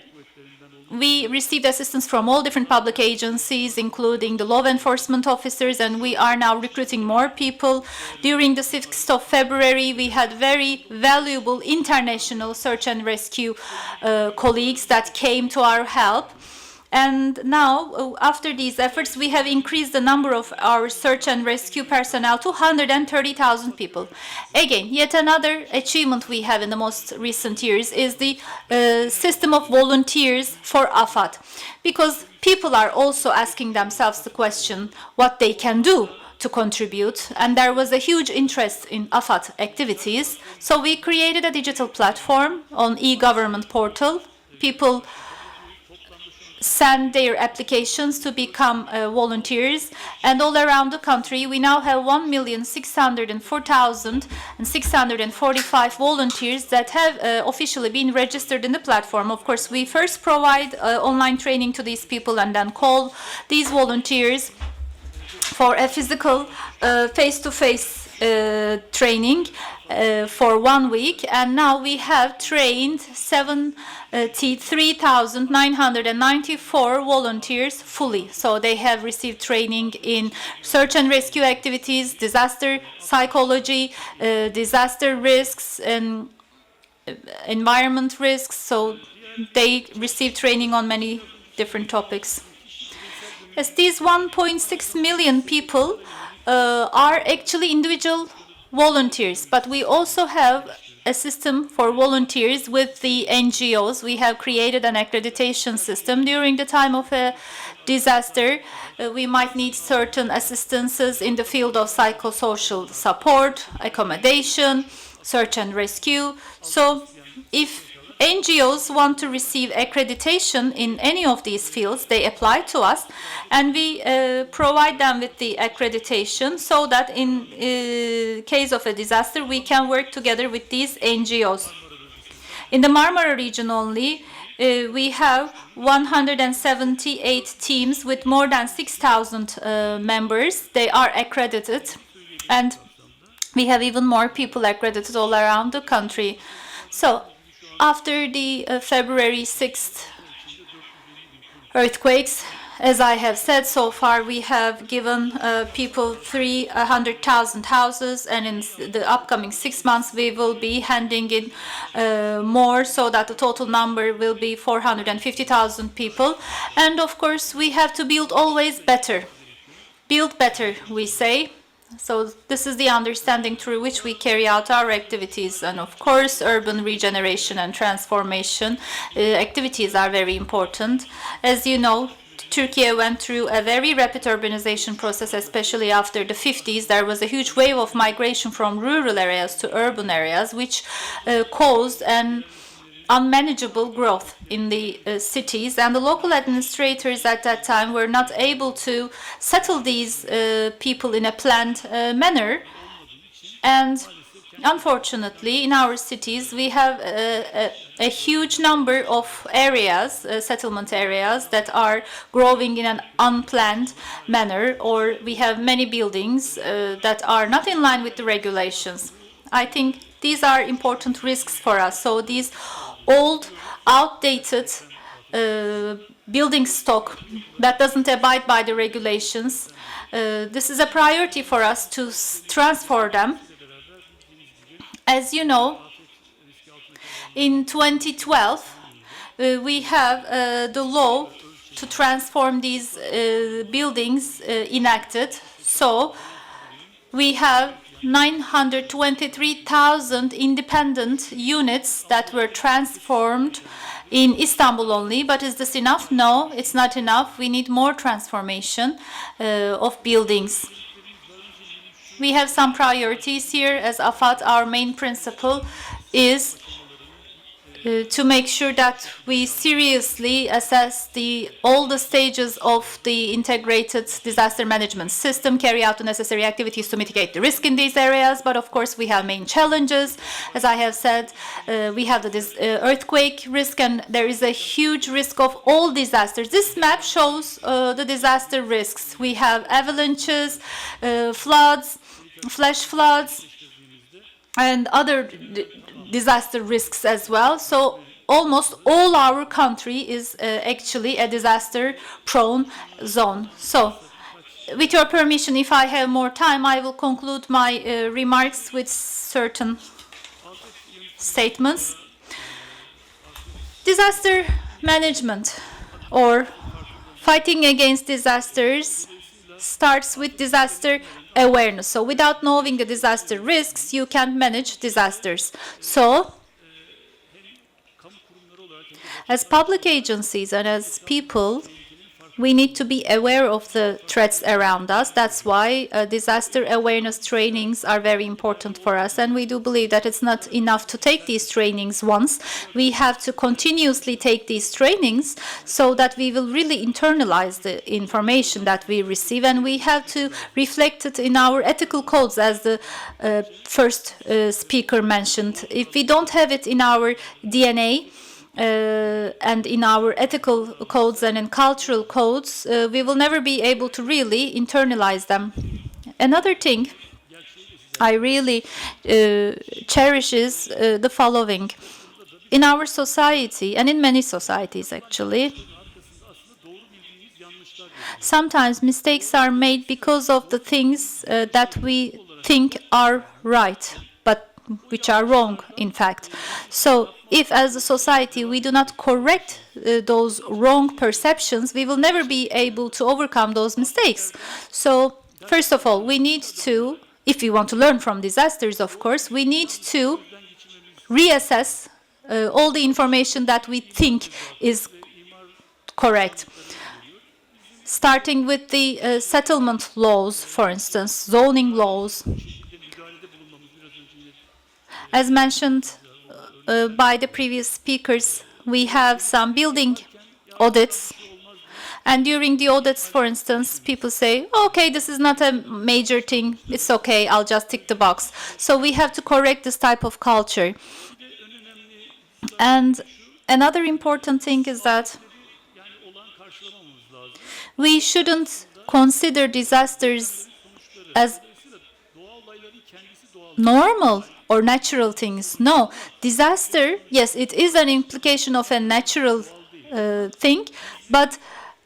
Speaker 7: we received assistance from all different public agencies, including the law enforcement officers, and we are now recruiting more people. During the 6th of February, we had very valuable international search and rescue colleagues that came to our help. And now, after these efforts, we have increased the number of our search and rescue personnel to 130,000 people. Again, yet another achievement we have in the most recent years is the system of volunteers for AFAD. Because people are also asking themselves the question what they can do to contribute, and there was a huge interest in AFAD activities. So we created a digital platform on e-government portal. People send their applications to become volunteers, and all around the country we now have 1,604,645 volunteers that have officially been registered in the platform. Of course, we first provide online training to these people and then call these volunteers for a physical face-to-face training for 1 week, and now we have trained 73,994 volunteers fully. So they have received training in search and rescue activities, disaster psychology, disaster risks, and environment risks. So they received training on many different topics. As these 1.6 million people are actually individual volunteers, but we also have a system for volunteers with the NGOs. We have created an accreditation system. During the time of a disaster, we might need certain assistances in the field of psychosocial support, accommodation, search and rescue. So if NGOs want to receive accreditation in any of these fields, they apply to us, and we provide them with the accreditation so that in case of a disaster, we can work together with these NGOs. In the Marmara region only, we have 178 teams with more than 6,000 members. They are accredited, and we have even more people accredited all around the country. So, after the February 6th earthquakes, as I have said, so far we have given people 300,000 houses, and in the upcoming 6 months we will be handing in more, so that the total number will be 450,000 people. And of course we have to build always better. Build better, we say. So this is the understanding through which we carry out our activities. And of course, urban regeneration and transformation activities are very important. As you know, Turkey went through a very rapid urbanization process, especially after the 50s. There was a huge wave of migration from rural areas to urban areas, which caused an unmanageable growth in the cities, and the local administrators at that time were not able to settle these people in a planned manner. And unfortunately, in our cities, we have a huge number of areas, settlement areas, that are growing in an unplanned manner, or we have many buildings that are not in line with the regulations. I think these are important risks for us. So these old, outdated building stock that doesn't abide by the regulations, this is a priority for us to transfer them. As you know, in 2012, we have the law to transform these buildings enacted. So we have 923,000 independent units that were transformed in Istanbul only. But is this enough? No, it's not enough. We need more transformation of buildings. We have some priorities here. As AFAD, our main principle is to make sure that we seriously assess all the stages of the integrated disaster management system, carry out the necessary activities to mitigate the risk in these areas. But of course, we have main challenges. As I have said, we have the earthquake risk, and there is a huge risk of all disasters. This map shows the disaster risks. We have avalanches, floods, flash floods, and other disaster risks as well. So almost all our country is actually a disaster-prone zone. So with your permission, if I have more time, I will conclude my remarks with certain statements. Disaster management, or fighting against disasters, starts with disaster awareness. So without knowing the disaster risks, you can't manage disasters. So as public agencies and as people, we need to be aware of the threats around us. That's why disaster awareness trainings are very important for us. And we do believe that it's not enough to take these trainings once. We have to continuously take these trainings so that we will really internalize the information that we receive. And we have to reflect it in our ethical codes, as the first speaker mentioned. If we don't have it in our DNA, and in our ethical codes and in cultural codes, we will never be able to really internalize them. Another thing I really cherish is the following. In our society, and in many societies actually, sometimes mistakes are made because of the things that we think are right, but which are wrong, in fact. So if as a society we do not correct those wrong perceptions, we will never be able to overcome those mistakes. So first of all, we need to, if we want to learn from disasters, of course, we need to reassess all the information that we think is correct. Starting with the settlement laws, for instance, zoning laws. As mentioned by the previous speakers, we have some building audits. And during the audits, for instance, people say, okay, this is not a major thing, it's okay, I'll just tick the box. So we have to correct this type of culture. And another important thing is that we shouldn't consider disasters as normal or natural things. No, disaster, yes, it is an implication of a natural thing, but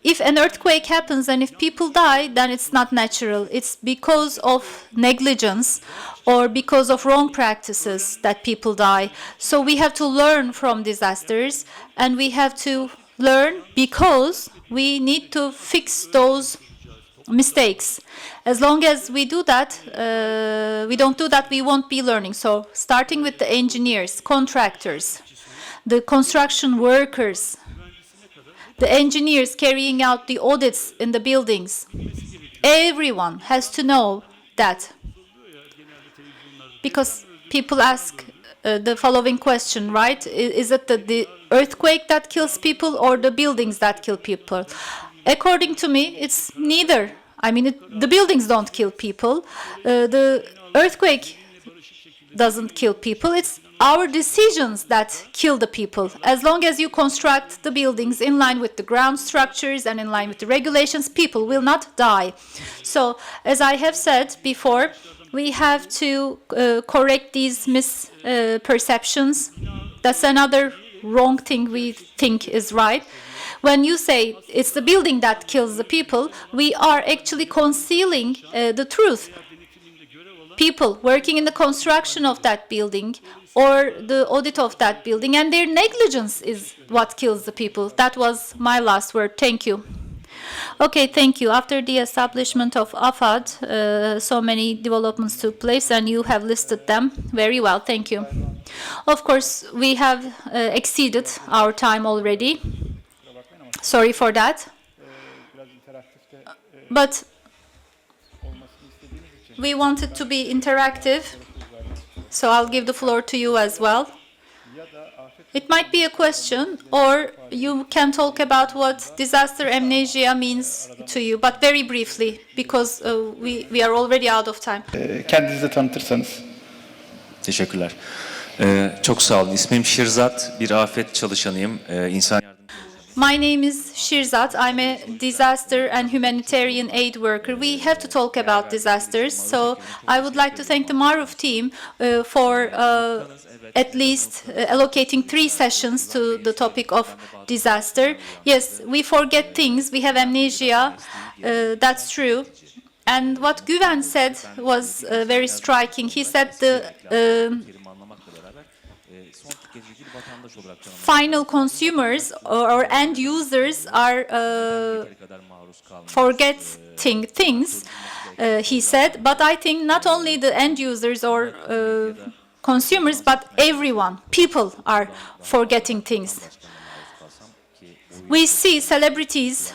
Speaker 7: if an earthquake happens and if people die, then it's not natural. It's because of negligence or because of wrong practices that people die. So we have to learn from disasters, and we have to learn because we need to fix those mistakes. As long as we do that, we don't do that, we won't be learning. So starting with the engineers, contractors, the construction workers, the engineers carrying out the audits in the buildings, everyone has to know that. Because people ask the following question, right? Is it the earthquake that kills people or the buildings that kill people? According to me, it's neither. I mean, the buildings don't kill people. The earthquake doesn't kill people. It's our decisions that kill the people. As long as you construct the buildings in line with the ground structures and in line with the regulations, people will not die. So, as I have said before, we have to correct these misperceptions. That's another wrong thing we think is right. When you say it's the building that kills the people, we are actually concealing the truth. People working in the construction of that building or the audit of that building, and their negligence is what kills the people. That was my last word. Thank you. Okay, thank you. After the establishment of AFAD, so many developments took place, and you have listed them very well. Thank you. Of course, we have exceeded our time already. Sorry for that. But we want it to be interactive, so I'll give the floor to you as well. It might be a question, or you can talk about what disaster amnesia means to you, but very briefly, because we are already out of time.
Speaker 3: Kendinizi tanıtırsanız.
Speaker 8: Teşekkürler. Çok sağ olun. İsmim Şirzat, bir afet çalışanıyım. İnsan
Speaker 7: My name is Shirzat. I'm a disaster and humanitarian aid worker. We have to talk about disasters, so I would like to thank the MARUF team for at least allocating 3 sessions to the topic of disaster. Yes, we forget things. We have amnesia. That's true. And what Güven said was very striking. He said the final consumers or end users are forgetting things, he said, but I think not only the end users or consumers, but everyone, people are forgetting things. We see celebrities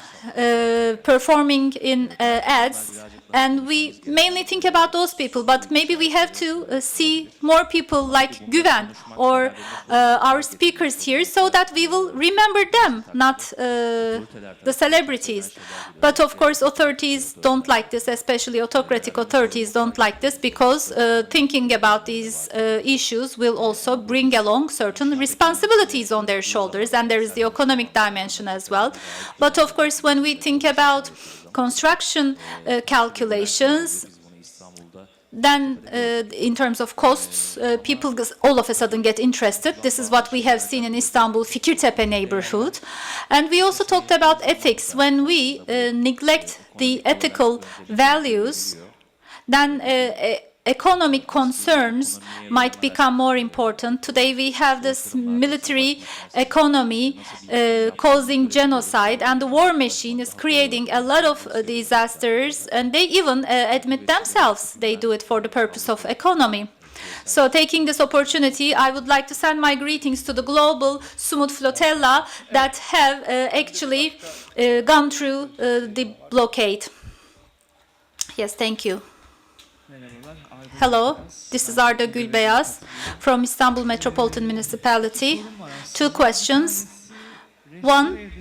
Speaker 7: performing in ads, and we mainly think about those people, but maybe we have to see more people like Güven or our speakers here, so that we will remember them, not the celebrities. But of course authorities don't like this, especially autocratic authorities don't like this, because thinking about these issues will also bring along certain responsibilities on their shoulders, and there is the economic dimension as well. But of course when we think about construction calculations, then in terms of costs, people all of a sudden get interested. This is what we have seen in Istanbul Fikirtepe neighborhood. And we also talked about ethics. When we neglect the ethical values, then economic concerns might become more important. Today we have this military economy causing genocide, and the war machine is creating a lot of disasters, and they even admit themselves they do it for the purpose of economy. So taking this opportunity, I would like to send my greetings to the global Sumut flotilla that have actually gone through the blockade. Yes, thank you. Hello, this is Arda Gülbeyaz from Istanbul Metropolitan Municipality. 2 questions. One,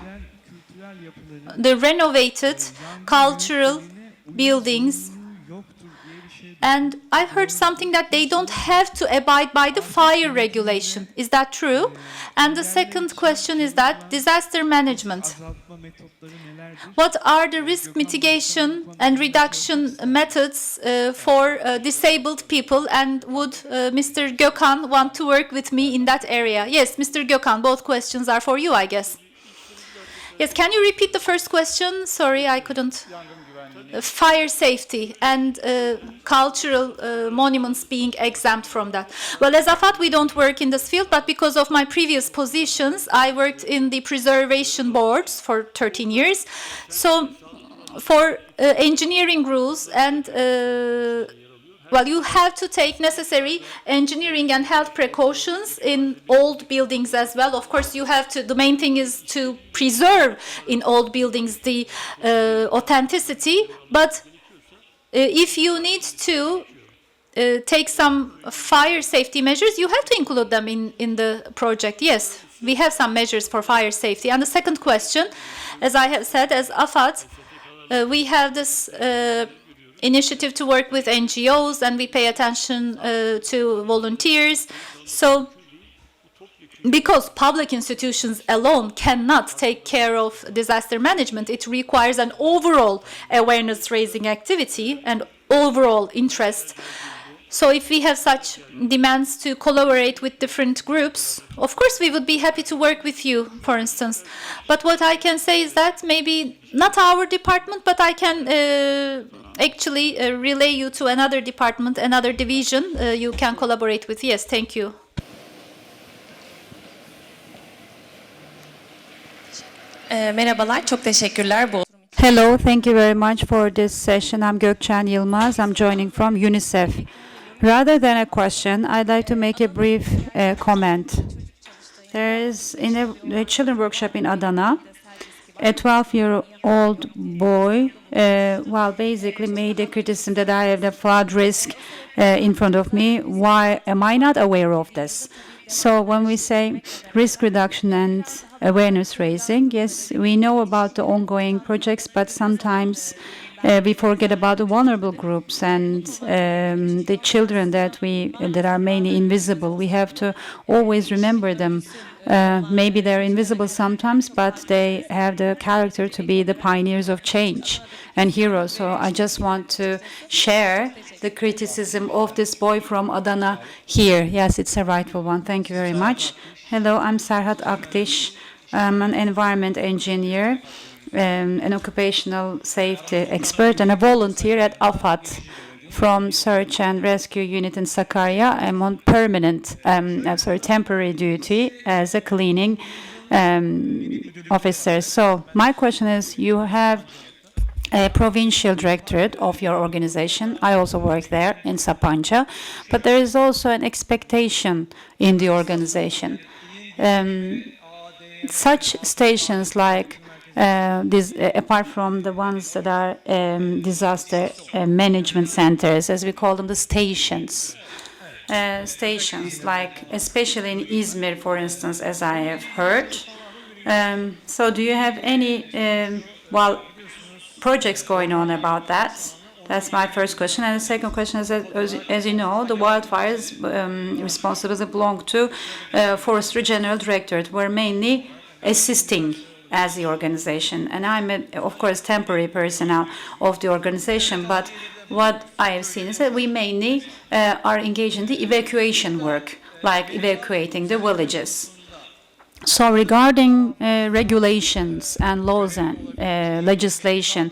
Speaker 7: the renovated cultural buildings And I heard something that they don't have to abide by the fire regulation. Is that true? And the second question is that disaster management. What are the risk mitigation and reduction methods for disabled people? And would Mr. Gökhan want to work with me in that area? Yes, Mr. Gökhan, both questions are for you, I guess. Yes, can you repeat the first question? Sorry, I couldn't. Fire safety and cultural monuments being exempt from that. Well, as AFAD, we don't work in this field, but because of my previous positions, I worked in the preservation boards for 13 years. So for engineering rules and well, you have to take necessary engineering and health precautions in old buildings as well. Of course, you have to, the main thing is to preserve in old buildings the authenticity. But if you need to take some fire safety measures, you have to include them in the project. Yes, we have some measures for fire safety. And the second question, as I have said, as AFAD, we have this initiative to work with NGOs, and we pay attention to volunteers. So, because public institutions alone cannot take care of disaster management, it requires an overall awareness-raising activity and overall interest. So if we have such demands to collaborate with different groups, of course we would be happy to work with you, for instance. But what I can say is that maybe not our department, but I can actually relay you to another department, another division you can collaborate with. Yes, thank you.
Speaker 9: Merhabalar, çok teşekkürler bu.
Speaker 2: Hello, thank you very much for this session. I'm Gökçen Yılmaz. I'm joining from UNICEF. Rather than a question, I'd like to make a brief comment. There is, in a children workshop in Adana, a 12-year-old boy, basically made a criticism that I have the flood risk in front of me. Why am I not aware of this? So when we say risk reduction and awareness raising, yes, we know about the ongoing projects, but sometimes we forget about the vulnerable groups and the children that are mainly invisible. We have to always remember them. Maybe they're invisible sometimes, but they have the character to be the pioneers of change and heroes. So I just want to share the criticism of this boy from Adana here. Yes, it's a rightful one. Thank you very much. Hello, I'm Serhat Aktiş. I'm an environment engineer, an occupational safety expert, and a volunteer at AFAD from Search and Rescue Unit in Sakarya. I'm on permanent, temporary duty as a cleaning officer. So my question is, you have a provincial directorate of your organization. I also work there in Sapanca, but there is also an expectation in the organization. Such stations like apart from the ones that are disaster management centers, as we call them, the stations, like especially in Izmir, for instance, as I have heard. So do you have any projects going on about that? That's my first question. And the second question is that, as you know, the wildfires responsibility belong to Forestry General Directorate. We're mainly assisting as the organization. And I'm, of course, temporary personnel of the organization. But what I have seen is that we mainly are engaged in the evacuation work, like evacuating the villages. So regarding regulations and laws and legislation,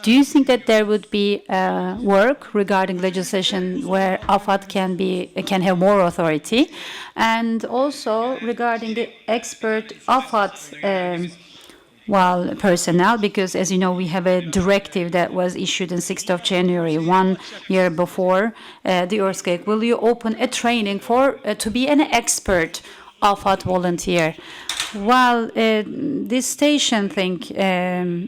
Speaker 2: do you think that there would be work regarding legislation where AFAD can have more authority, and also regarding the expert AFAD personnel? Because, as you know, we have a directive that was issued on 6th of January, 1 year before the earthquake. Will you open a training for to be an expert AFAD volunteer? Well, this station thing,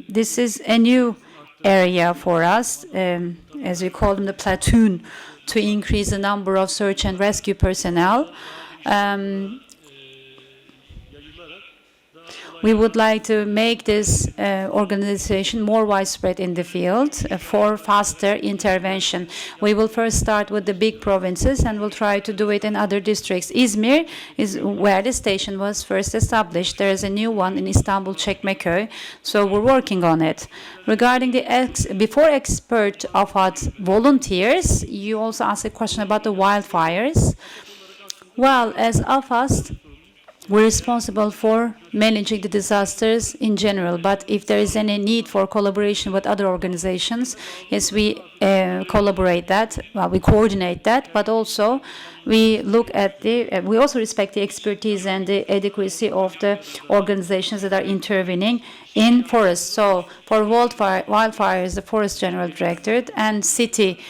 Speaker 2: this is a new area for us, as we call them, the platoon, to increase the number of search and We would like to make this organization more widespread in the field for faster intervention. We will first start with the big provinces and we'll try to do it in other districts. Izmir is where the station was first established. There is a new one in Istanbul, Çekmeköy, so we're working on it. Regarding the before expert AFAD volunteers, you also asked a question about the wildfires. Well, as AFAD, we're responsible for managing the disasters in general, but if there is any need for collaboration with other organizations, yes, we collaborate that, well, we coordinate that, but also we look at we also respect the expertise and the adequacy of the organizations that are intervening in forests. So for wildfires, the Forest General Directorate, and city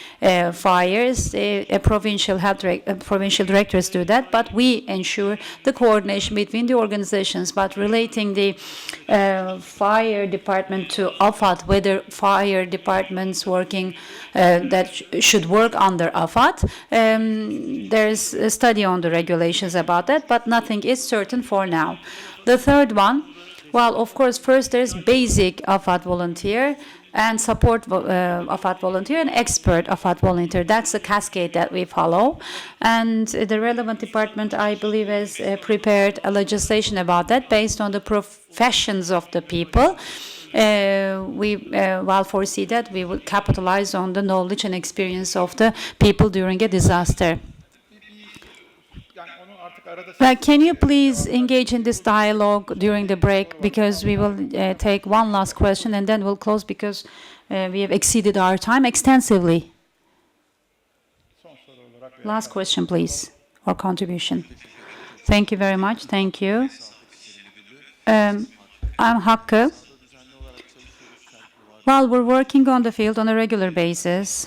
Speaker 2: fires, provincial directors do that, but we ensure the coordination between the organizations. But relating the fire department to AFAD, whether fire departments working that should work under AFAD, there's a study on the regulations about that, but nothing is certain for now. The third one, well, of course, first there's basic AFAD volunteer and support AFAD volunteer and expert AFAD volunteer. That's the cascade that we follow. And the relevant department, I believe, has prepared a legislation about that based on the professions of the people. We well foresee that we will capitalize on the knowledge and experience of the people during a disaster. Can you please engage in this dialogue during the break, because we will take one last question and then we'll close because we have exceeded our time extensively. Last question, please, or contribution. Thank you very much. Thank you. I'm Hakkı. Well, we're working on the field on a regular basis.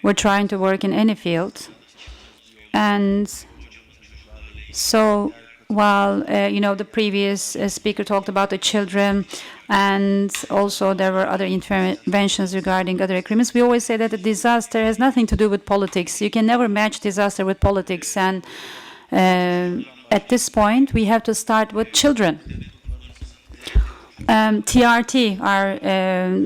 Speaker 2: We're trying to work in any field. And so while, the previous speaker talked about the children, and also there were other interventions regarding other agreements, we always say that a disaster has nothing to do with politics. You can never match disaster with politics. And at this point, we have to start with children. TRT, our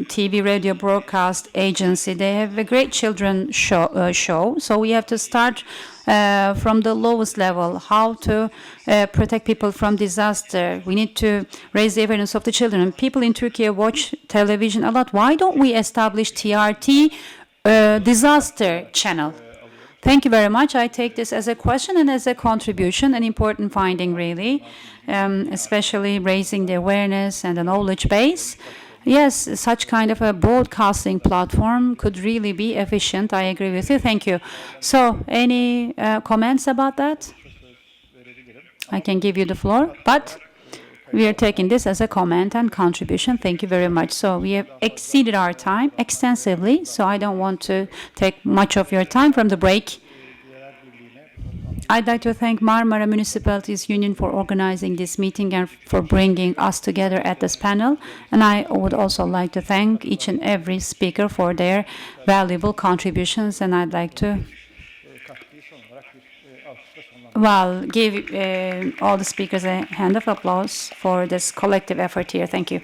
Speaker 2: TV radio broadcast agency, they have a great children show. So we have to start from the lowest level, how to protect people from disaster. We need to raise the awareness of the children. People in Turkey watch television a lot. Why don't we establish TRT disaster channel? Thank you very much. I take this as a question and as a contribution, an important finding, really, especially raising the awareness and the knowledge base. Yes, such kind of a broadcasting platform could really be efficient. I agree with you. Thank you. So, any comments about that? I can give you the floor, but we are taking this as a comment and contribution. Thank you very much. So we have exceeded our time extensively, so I don't want to take much of your time from the break. I'd like to thank Marmara Municipalities Union for organizing this meeting and for bringing us together at this panel. And I would also like to thank each and every speaker for their valuable contributions. And I'd like to give all the speakers a hand of applause for this collective effort here. Thank you.